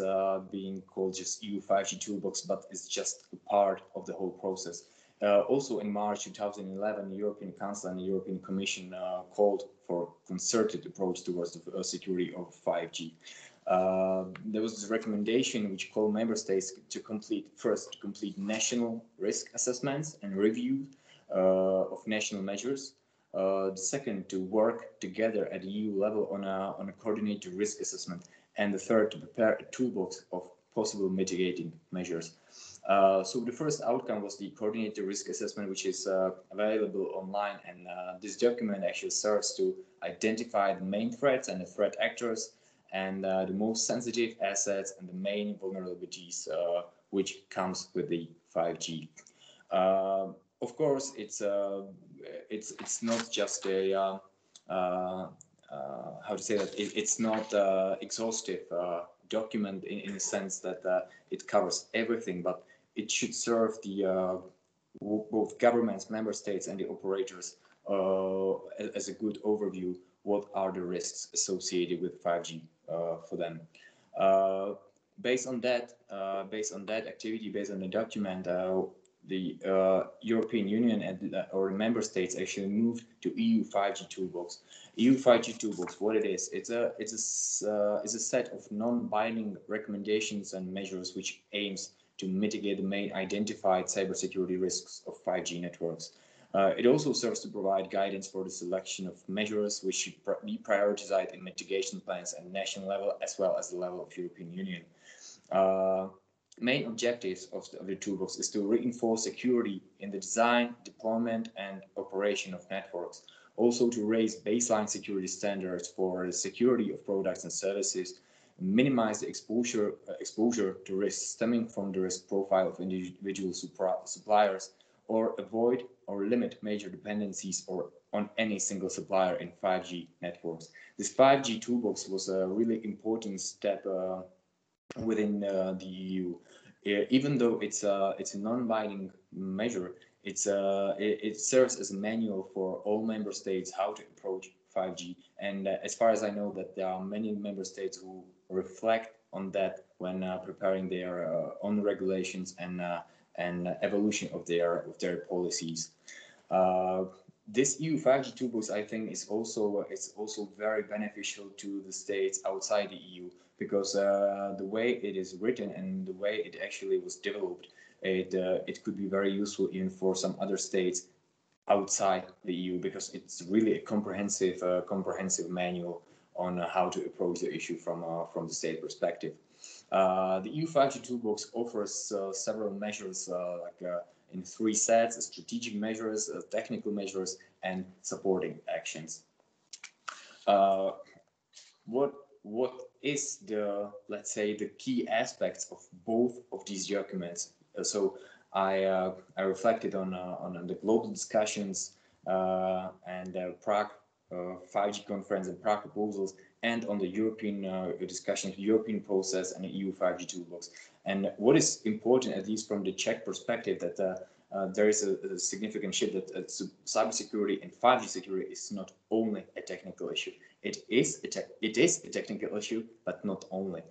being called just EU 5G toolbox, but it's just a part of the whole process. Also in March 2011, the European Council and the European Commission called for concerted approach towards the security of 5G. There was this recommendation which called member states to complete national risk assessments and review of national measures. The second, to work together at EU level on a coordinated risk assessment, and the third, to prepare a toolbox of possible mitigating measures. So the first outcome was the coordinated risk assessment, which is available online, and this document actually serves to identify the main threats and the threat actors, and the most sensitive assets and the main vulnerabilities which comes with the 5G. Of course, it's not just a how to say that, it's not exhaustive document in the sense that it covers everything, but it should serve the both governments, member states, and the operators as a good overview. What are the risks associated with 5G for them? Based on that activity, based on the document, the European Union and or member states actually moved to EU 5G toolbox. EU 5G toolbox, what it is? It's a set of non-binding recommendations and measures which aims to mitigate the main identified cybersecurity risks of 5G networks. It also serves to provide guidance for the selection of measures which should be prioritized in mitigation plans at national level as well as the level of European Union. Main objectives of the toolbox is to reinforce security in the design, deployment, and operation of networks. Also to raise baseline security standards for the security of products and services, minimize the exposure to risks stemming from the risk profile of individual suppliers, or avoid or limit major dependencies on any single supplier in 5G networks. This 5G toolbox was a really important step within the EU. Even though it's a non-binding measure, it serves as a manual for all member states how to approach 5G. And as far as I know, that there are many member states who reflect on that when preparing their own regulations and evolution of their policies. This EU 5G toolbox, I think, is also very beneficial to the states outside the EU, because the way it is written and the way it actually was developed, it could be very useful even for some other states outside the EU, because it's really a comprehensive manual on how to approach the issue from the state perspective. The EU 5G toolbox offers several measures in 3 sets: strategic measures, technical measures, and supporting actions. What is the, let's say, the key aspects of both of these documents? So I reflected on the global discussions and Prague 5G conference and Prague proposals, and on the European discussions, European process, and the EU 5G toolbox. And what is important, at least from the Czech perspective, that there is a significant shift that cybersecurity and 5G security is not only a technical issue. It is a technical issue, but not only,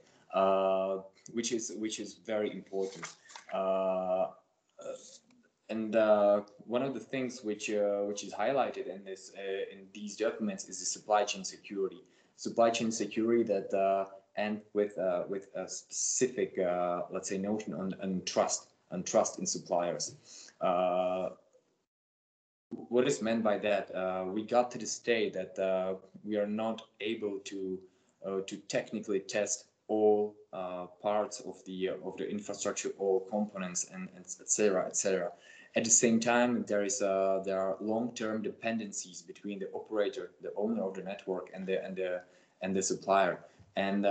which is very important. And one of the things which is highlighted in these documents is the supply chain security. Supply chain security that and with a specific, let's say, notion on trust in suppliers. What is meant by that? We got to the state that we are not able to technically test all parts of the infrastructure, all components, and etc. etc. At the same time, there are long-term dependencies between the operator, the owner of the network, and the supplier, and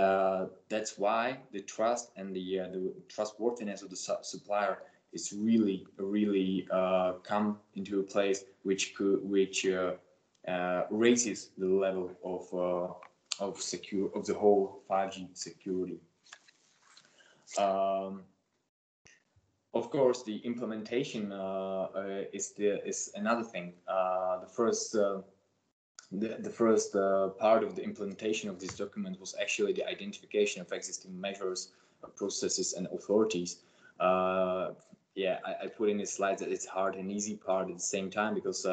that's why the trust and the trustworthiness of the supplier is really come into a place which raises the level of the whole 5G security. Of course, the implementation is another thing. The first part of the implementation of this document was actually the identification of existing measures, processes, and authorities. Yeah, I put in the slides that it's hard and easy part at the same time, because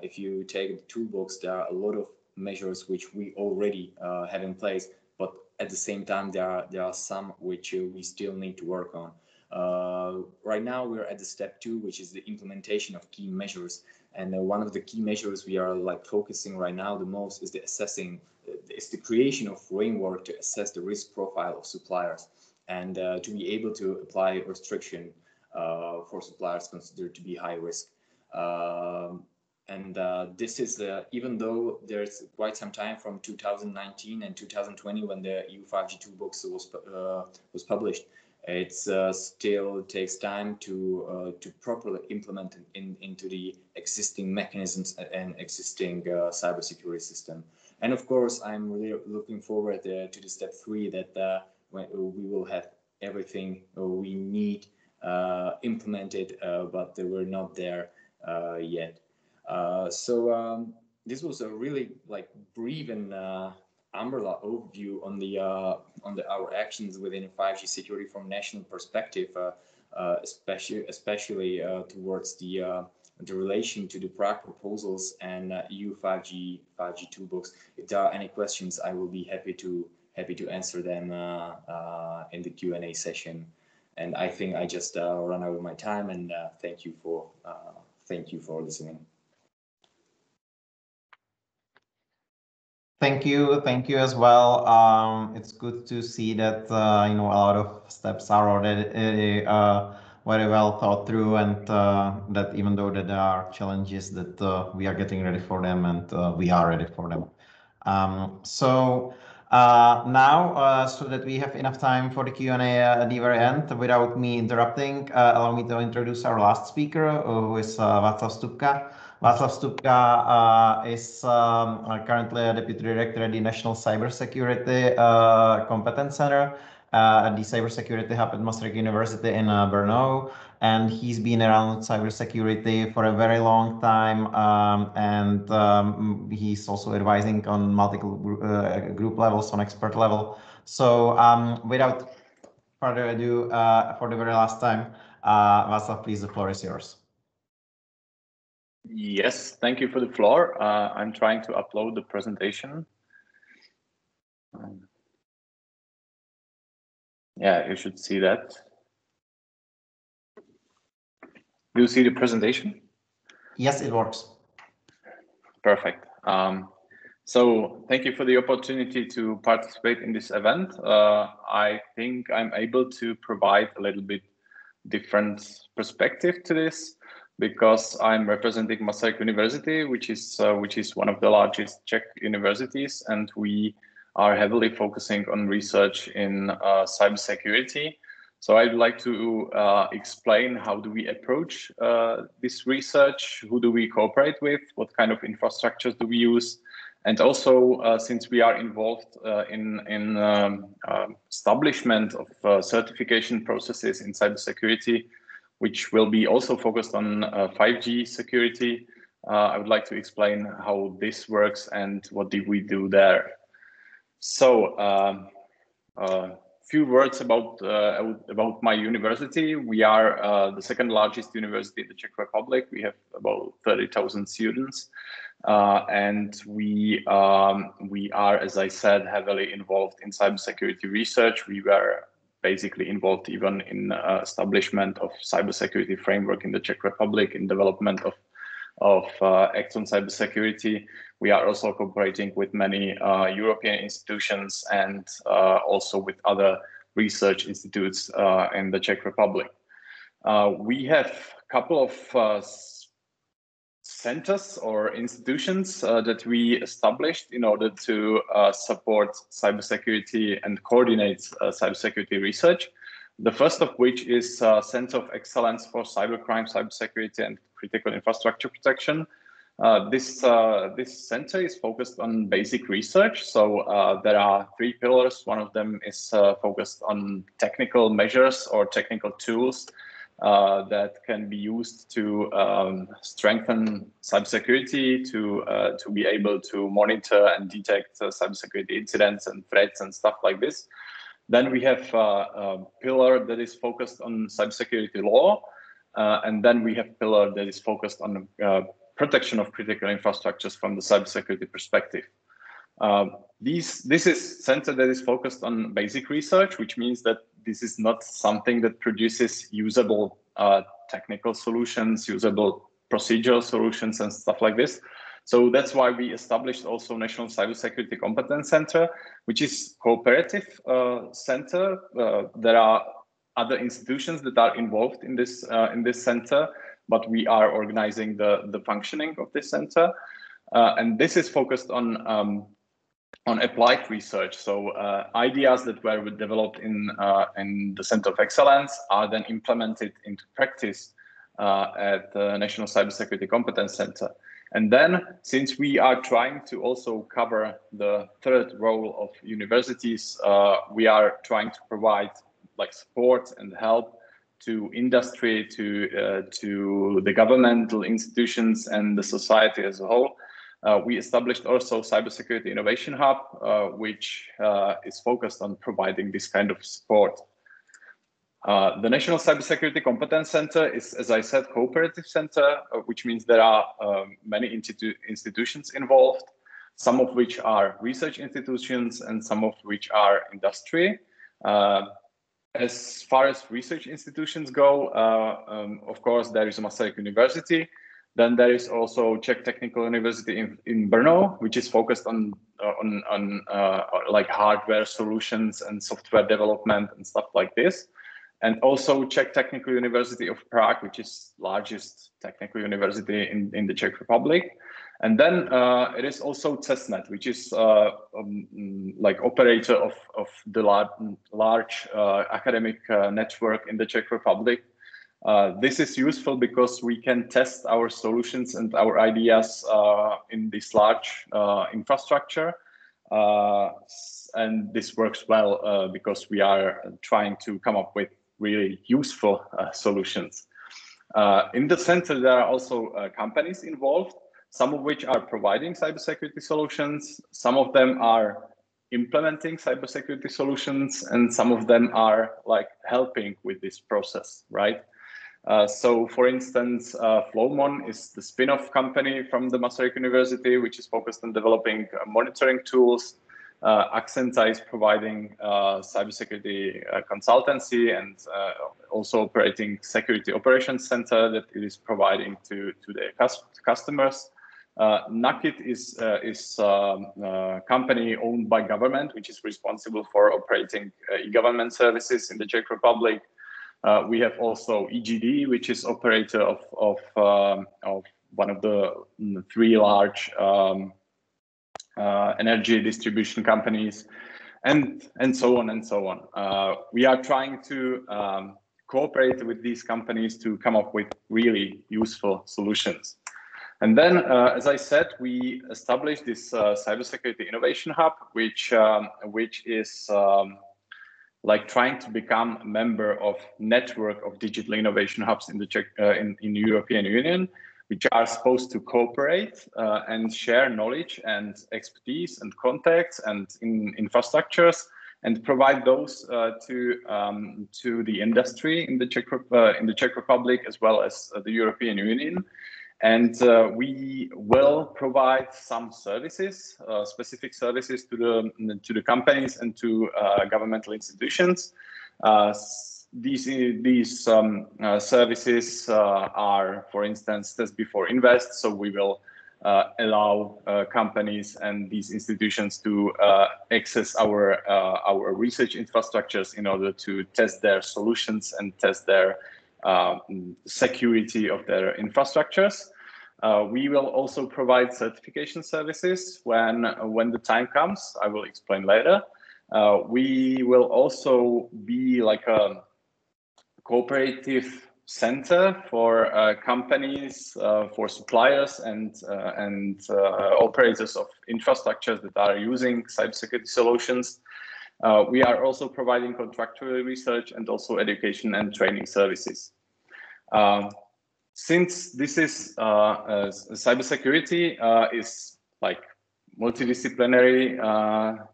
if you take the toolbox, there are a lot of measures which we already have in place, but at the same time there are some which we still need to work on. Right now we're at the step 2, which is the implementation of key measures, and one of the key measures we are focusing right now the most is the creation of framework to assess the risk profile of suppliers, and to be able to apply restriction for suppliers considered to be high risk. And this is, even though there's quite some time from 2019 and 2020 when the EU 5G toolbox was published, it still takes time to properly implement into the existing mechanisms and existing cybersecurity system. And of course, I'm really looking forward to the step 3, that we will have everything we need implemented, but we're not there yet. So this was a really brief and umbrella overview on our actions within 5G security from national perspective. especially towards the relation to the Prague proposals and EU 5G toolbox. If there are any questions, I will be happy to answer them in the Q&A session. And I think I just run over my time, and thank you for listening. Thank you as well. It's good to see that a lot of steps are already very well thought through, and that even though there are challenges, that we are getting ready for them, and we are ready for them. So now, so that we have enough time for the Q&A at the very end, without me interrupting, allow me to introduce our last speaker, who is Václav Stupka. Václav Stupka is currently a Deputy Director at the National Cybersecurity Competence Center at the Cybersecurity Hub at Maastricht University in Brno. And he's been around cybersecurity for a very long time, and he's also advising on multiple group levels, on expert level. So without further ado, for the very last time, Václav, please, the floor is yours. Yes, thank you for the floor. I'm trying to upload the presentation. Yeah, you should see that. Do you see the presentation? Yes, it works. Perfect. So thank you for the opportunity to participate in this event. I think I'm able to provide a little bit different perspective to this, because I'm representing Masaryk University, which is one of the largest Czech universities, and we are heavily focusing on research in cybersecurity. So I'd like to explain how do we approach this research, who do we cooperate with, what kind of infrastructures do we use, and also since we are involved in establishment of certification processes in cybersecurity, which will be also focused on 5G security. I would like to explain how this works and what did we do there. So, few words about my university. We are the second largest university in the Czech Republic. We have about 30,000 students, and we are, as I said, heavily involved in cybersecurity research. We were basically involved even in establishment of cybersecurity framework in the Czech Republic, in development of acts on cybersecurity. We are also cooperating with many European institutions and also with other research institutes in the Czech Republic. We have a couple of centers or institutions that we established in order to support cybersecurity and coordinate cybersecurity research. The first of which is Center of Excellence for Cybercrime, Cybersecurity and Critical Infrastructure Protection. This center is focused on basic research. So there are 3 pillars. One of them is focused on technical measures or technical tools that can be used to strengthen cybersecurity, to be able to monitor and detect cybersecurity incidents and threats and stuff like this. Then we have a pillar that is focused on cybersecurity law, and then we have a pillar that is focused on protection of critical infrastructures from the cybersecurity perspective. This is center that is focused on basic research, which means that this is not something that produces usable technical solutions, usable procedural solutions and stuff like this. So that's why we established also National Cybersecurity Competence Center, which is cooperative center. There are other institutions that are involved in this center, but we are organizing the functioning of this center. And this is focused on applied research. So ideas that were developed in the Center of Excellence are then implemented into practice at the National Cybersecurity Competence Center. And then, since we are trying to also cover the third role of universities, we are trying to provide like support and help to industry, to the governmental institutions and the society as a whole. We established also Cybersecurity Innovation Hub, which is focused on providing this kind of support. The National Cybersecurity Competence Center is, as I said, cooperative center, which means there are many institutions involved, some of which are research institutions and some of which are industry. As far as research institutions go, of course, there is Masaryk University. Then there is also Czech Technical University in Brno, which is focused on like hardware solutions and software development and stuff like this. And also Czech Technical University of Prague, which is largest technical university in the Czech Republic. And then it is also CESNET, which is like operator of the large academic network in the Czech Republic. This is useful because we can test our solutions and our ideas in this large infrastructure. And this works well because we are trying to come up with really useful solutions. In the center, there are also companies involved, some of which are providing cybersecurity solutions, some of them are implementing cybersecurity solutions, and some of them are like helping with this process, right? So for instance, Flowmon is the spin-off company from the Masaryk University, which is focused on developing monitoring tools. Accenta is providing cybersecurity consultancy and also operating security operations center that it is providing to their customers. Nakit is a company owned by government, which is responsible for operating e-government services in the Czech Republic. We have also EGD, which is operator of one of the 3 large energy distribution companies, and so on and so on. We are trying to cooperate with these companies to come up with really useful solutions. And then, as I said, we established this cybersecurity innovation hub, which is like trying to become a member of network of digital innovation hubs in the in European Union, which are supposed to cooperate and share knowledge and expertise and contacts and in infrastructures and provide those to the industry in the Czech Republic as well as the European Union. And we will provide some services, specific services to the companies and to governmental institutions. These services are, for instance, test before invest. So we will allow companies and these institutions to access our research infrastructures in order to test their solutions and test their security of their infrastructures. We will also provide certification services when the time comes. I will explain later. We will also be like a cooperative center for companies, for suppliers and operators of infrastructures that are using cybersecurity solutions. We are also providing contractual research and also education and training services. Since this is cybersecurity is like multidisciplinary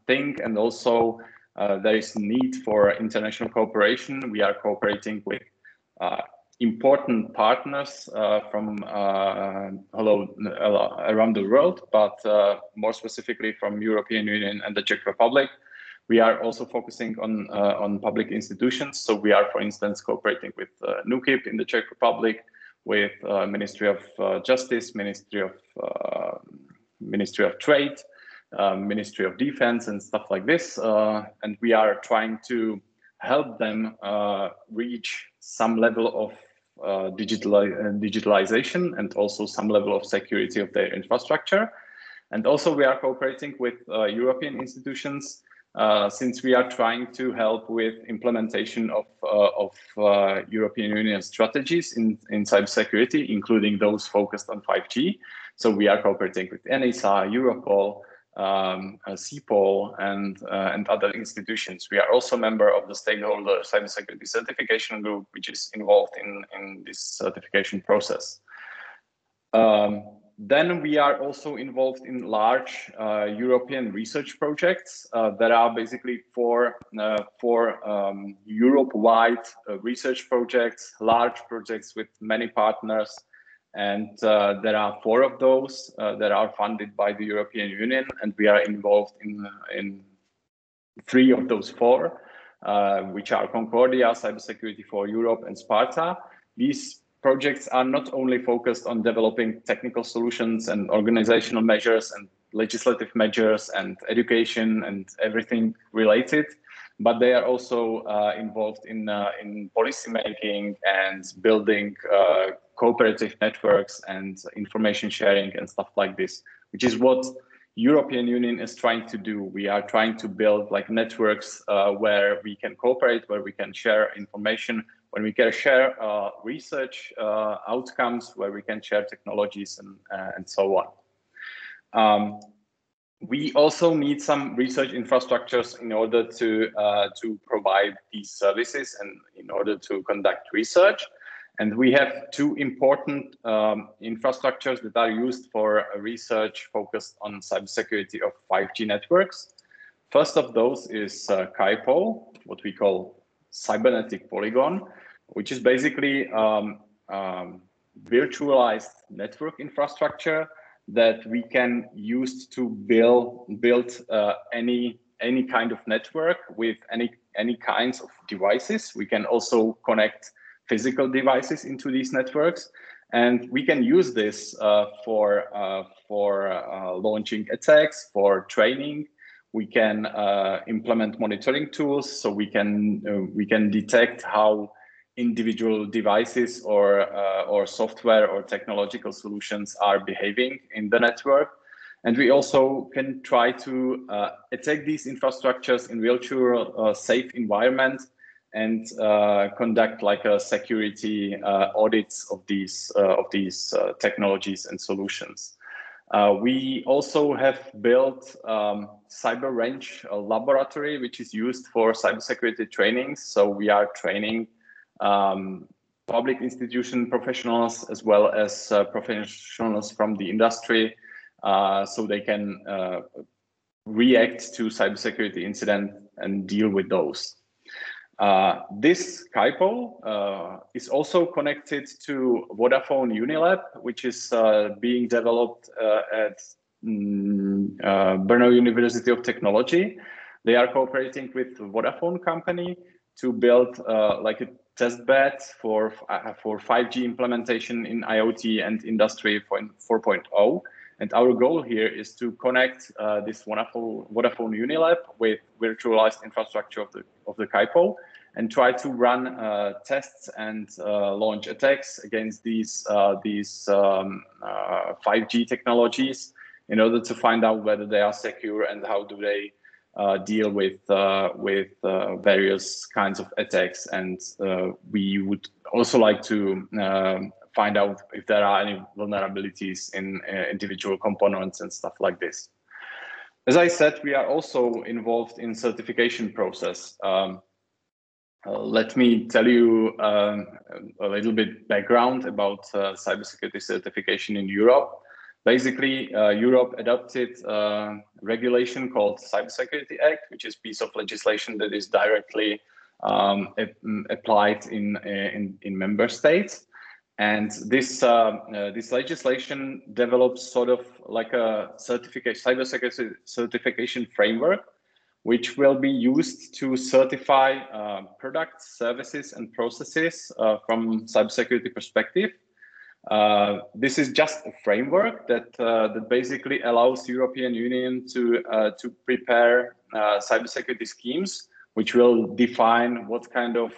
thing, and also there is need for international cooperation, we are cooperating with important partners from around the world, but more specifically from European Union and the Czech Republic. We are also focusing on public institutions. So we are, for instance, cooperating with NUKIP in the Czech Republic, with Ministry of Justice, Ministry of Trade, Ministry of Defense, and stuff like this. And we are trying to help them reach some level of digitalization and also some level of security of their infrastructure. And also we are cooperating with European institutions since we are trying to help with implementation of European Union strategies in cybersecurity, including those focused on 5G. So we are cooperating with ENISA, Europol, CPOL, and other institutions. We are also a member of the stakeholder cybersecurity certification group, which is involved in this certification process. Then we are also involved in large European research projects that are basically for Europe-wide research projects, large projects with many partners. And there are 4 of those that are funded by the European Union, and we are involved in 3 of those 4, which are Concordia, Cybersecurity for Europe, and Sparta. These projects are not only focused on developing technical solutions and organizational measures and legislative measures and education and everything related, but they are also involved in policy making and building cooperative networks and information sharing and stuff like this, which is what European Union is trying to do. We are trying to build like networks where we can cooperate, where we can share information, when we can share research outcomes, where we can share technologies and so on. We also need some research infrastructures in order to provide these services and in order to conduct research. And we have 2 important infrastructures that are used for research focused on cybersecurity of 5G networks. First of those is CAIPO, what we call cybernetic polygon, which is basically virtualized network infrastructure that we can use to build any kind of network with any kinds of devices. We can also connect physical devices into these networks, and we can use this for launching attacks, for training. We can implement monitoring tools, so we can detect how individual devices or software or technological solutions are behaving in the network. And we also can try to attack these infrastructures in virtual safe environment and conduct like a security audits of these technologies and solutions. We also have built Cyber Range laboratory, which is used for cybersecurity trainings. So we are training public institution professionals as well as professionals from the industry, so they can react to cybersecurity incidents and deal with those. This CAIPO is also connected to Vodafone Unilab, which is being developed at Brno University of Technology. They are cooperating with the Vodafone company to build like a test bed for 5G implementation in IoT and Industry 4.0. And our goal here is to connect this Vodafone Unilab with virtualized infrastructure of the CAIPO and try to run tests and launch attacks against these 5G technologies in order to find out whether they are secure and how do they deal with various kinds of attacks. And we would also like to find out if there are any vulnerabilities in individual components and stuff like this. As I said, we are also involved in certification process. Let me tell you a little bit background about cybersecurity certification in Europe. Basically, Europe adopted a regulation called Cybersecurity Act, which is a piece of legislation that is directly applied in member states. And this legislation develops sort of like a cybersecurity certification framework, which will be used to certify products, services, and processes from cybersecurity perspective. This is just a framework that basically allows European Union to prepare cybersecurity schemes, which will define what kind of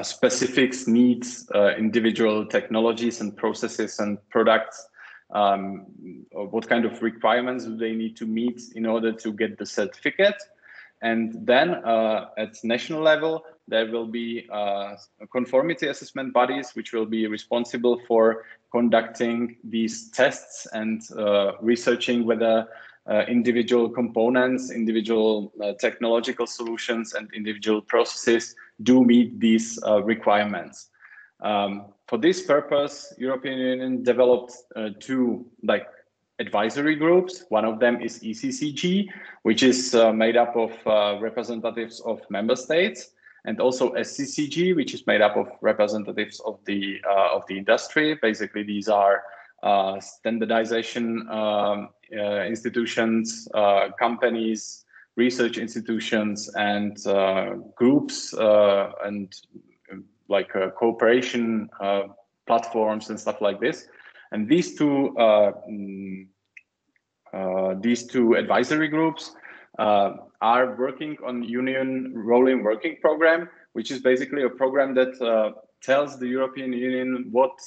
specifics needs individual technologies and processes and products. What kind of requirements do they need to meet in order to get the certificate? And then at national level, there will be conformity assessment bodies, which will be responsible for conducting these tests and researching whether individual components, individual technological solutions, and individual processes do meet these requirements. For this purpose, European Union developed two advisory groups. One of them is ECCG, which is made up of representatives of member states, and also SCCG, which is made up of representatives of the industry. Basically, these are standardization institutions, companies, research institutions, and groups, and cooperation platforms and stuff like this. And these two advisory groups are working on Union Rolling Working Program, which is basically a program that tells the European Union what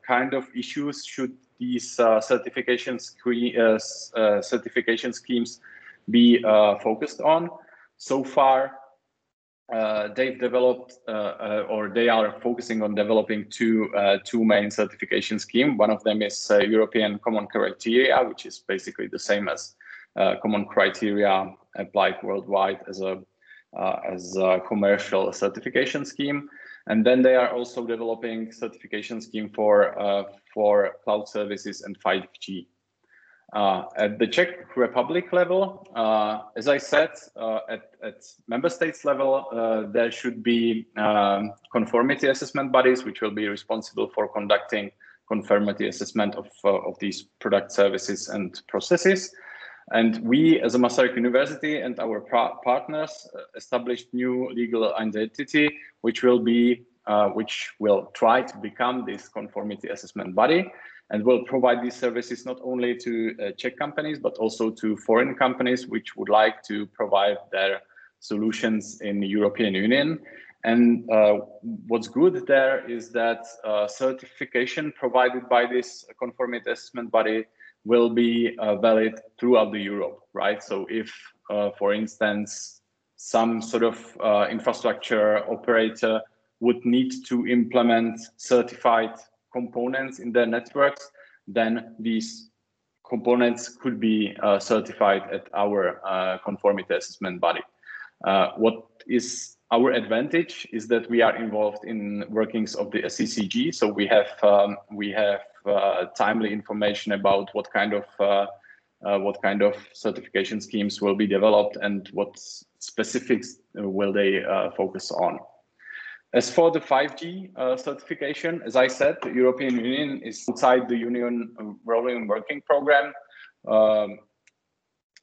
kind of issues should these certification schemes be focused on. So far, they've developed or they are focusing on developing two main certification schemes. One of them is European Common Criteria, which is basically the same as common criteria applied worldwide as a commercial certification scheme. And then they are also developing certification scheme for cloud services and 5G. At the Czech Republic level, as I said, at member states level, there should be conformity assessment bodies, which will be responsible for conducting conformity assessment of these product services and processes. And we, as a Masaryk University and our partners, established new legal entity, which will try to become this conformity assessment body, and will provide these services not only to Czech companies, but also to foreign companies which would like to provide their solutions in the European Union. And what's good there is that certification provided by this conformity assessment body will be valid throughout the Europe, right? So if, for instance, some sort of infrastructure operator would need to implement certified components in their networks, then these components could be certified at our conformity assessment body. What is our advantage is that we are involved in workings of the SCCG, so we have timely information about what kind of certification schemes will be developed and what specifics will they focus on. As for the 5G certification, as I said, the European Union is outside the Union Rolling Working Program,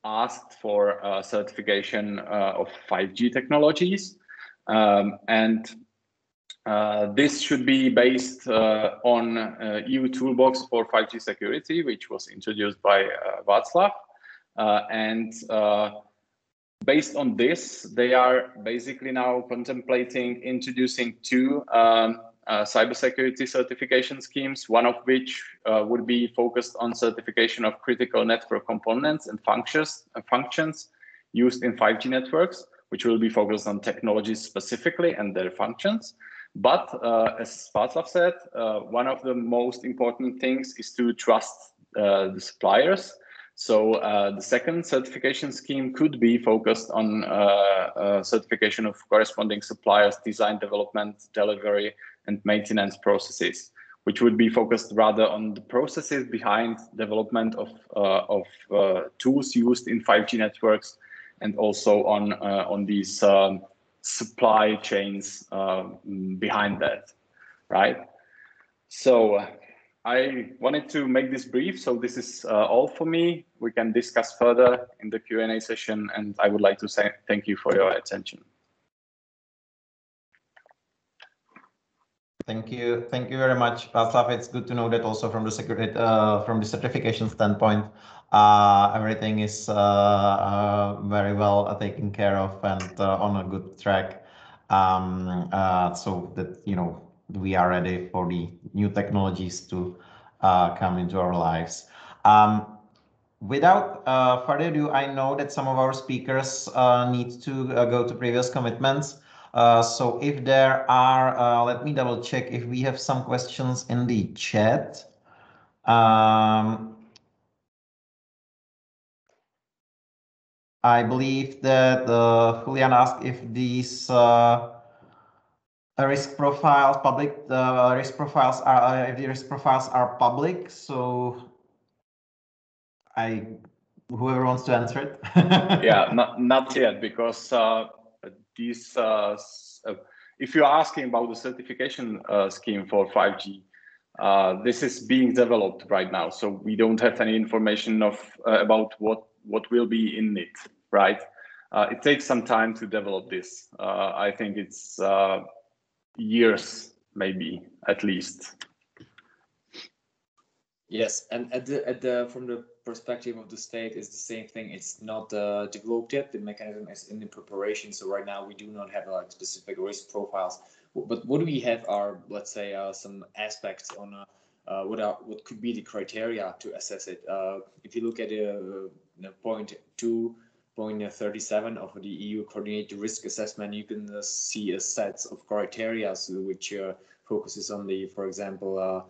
asked for certification of 5G technologies. This should be based on EU TOOlbox for 5G security, which was introduced by Václav. Based on this, they are basically now contemplating introducing two cybersecurity certification schemes, one of which would be focused on certification of critical network components and functions used in 5G networks, which will be focused on technologies specifically and their functions. But as Václav said, one of the most important things is to trust the suppliers. So the second certification scheme could be focused on certification of corresponding suppliers, design, development, delivery, and maintenance processes, which would be focused rather on the processes behind development of tools used in 5G networks, and also on these supply chains behind that, right? So I wanted to make this brief, so this is all for me. We can discuss further in the Q&A session, and I would like to say thank you for your attention. Thank you very much, Václav. It's good to know that also from the certification standpoint, everything is very well taken care of and on a good track, so that we are ready for the new technologies to come into our lives. Without further ado, I know that some of our speakers need to go to previous commitments. So if there are, let me double check if we have some questions in the chat. I believe that Julian asked if these risk profiles, public. The risk profiles are if the risk profiles are public. So whoever wants to answer it. Yeah, not yet, because these. If you're asking about the certification scheme for 5G, this is being developed right now, so we don't have any information of about what will be in it. Right? It takes some time to develop this. I think it's years, maybe at least. Yes, and from the perspective of the state, is the same thing. It's not developed yet. The mechanism is in the preparation. So right now we do not have like specific risk profiles. But what we have are, let's say, some aspects on what could be the criteria to assess it. If you look at point 2.37 of the EU coordinated risk assessment, you can see a set of criteria which focuses on the, for example,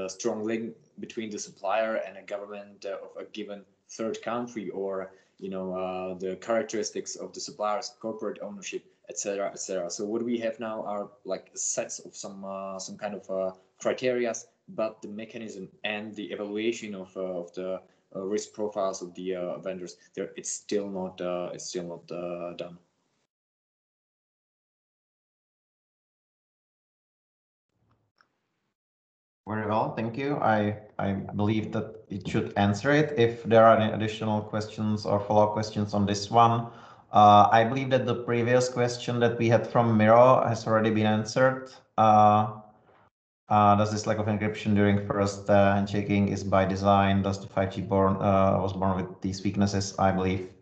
strong link between the supplier and a government of a given third country, or the characteristics of the supplier's corporate ownership, etc., etc. So what we have now are like sets of some kind of criteria, but the mechanism and the evaluation of the risk profiles of the vendors, it's still not done. Very well, thank you. I believe that it should answer it. If there are any additional questions or follow-up questions on this one, I believe that the previous question that we had from Miro has already been answered. Does this lack of encryption during first handshaking is by design? Does the 5G was born with these weaknesses? I believe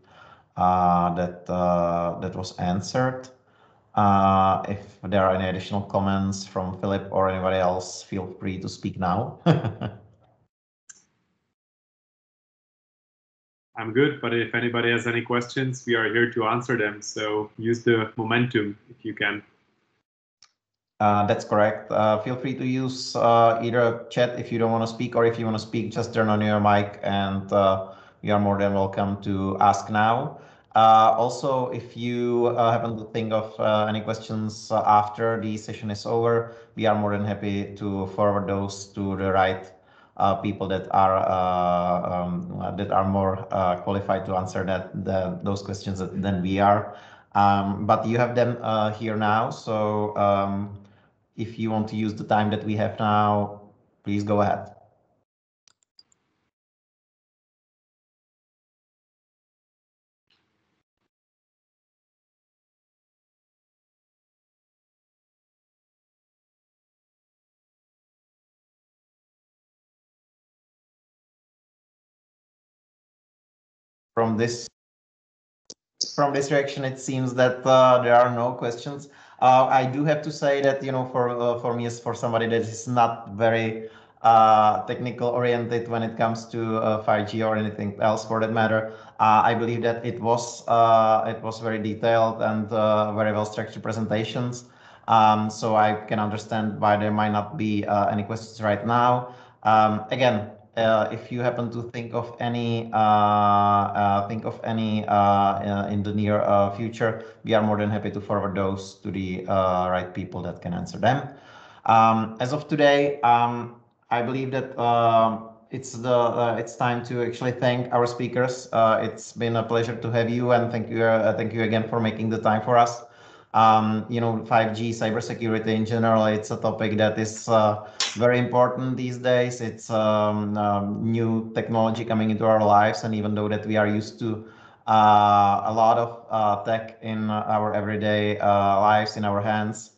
that was answered. If there are any additional comments from Philip or anybody else, feel free to speak now. I'm good, but if anybody has any questions, we are here to answer them. So use the momentum if you can. That's correct. Feel free to use either chat if you don't want to speak, or if you want to speak, just turn on your mic and you are more than welcome to ask now. Also, if you happen to think of any questions after the session is over, we are more than happy to forward those to the right people that are more qualified to answer those questions than we are. But you have them here now, so if you want to use the time that we have now, please go ahead. From this reaction, it seems that there are no questions. I do have to say that, for me, as for somebody that is not very technical oriented when it comes to 5G or anything else for that matter, I believe that it was very detailed and very well structured presentations. So I can understand why there might not be any questions right now. Again, if you happen to think of any in the near future, we are more than happy to forward those to the right people that can answer them. As of today, I believe that it's time to actually thank our speakers. It's been a pleasure to have you, and thank you again for making the time for us. 5G cybersecurity in general, it's a topic that is very important these days. It's new technology coming into our lives, and even though that we are used to a lot of tech in our everyday lives, in our hands,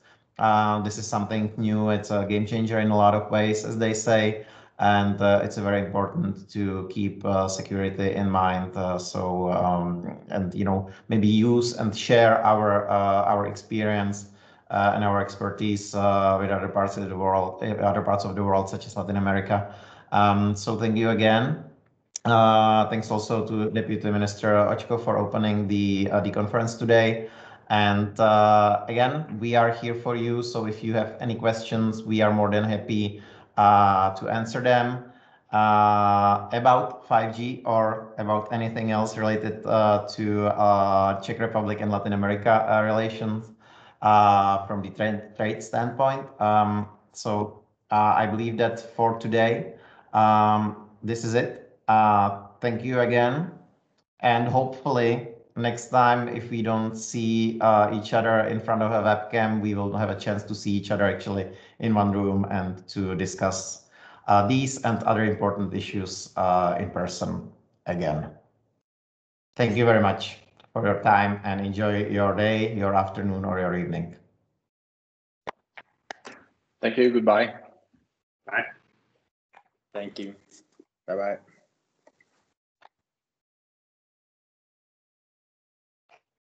this is something new. It's a game changer in a lot of ways, as they say, and it's very important to keep security in mind. And maybe use and share our experience and our expertise with other parts of the world, such as Latin America. So thank you again. Thanks also to Deputy Minister Očko for opening the conference today. And again, we are here for you. So if you have any questions, we are more than happy to answer them about 5G or about anything else related to Czech Republic and Latin America relations. from the trade standpoint. So I believe that for today, this is it. Thank you again. And hopefully next time, if we don't see each other in front of a webcam, we will have a chance to see each other actually in one room and to discuss these and other important issues in person again. Thank you very much for your time and enjoy your day, your afternoon, or your evening. Thank you. Goodbye. Bye. Thank you. Bye-bye.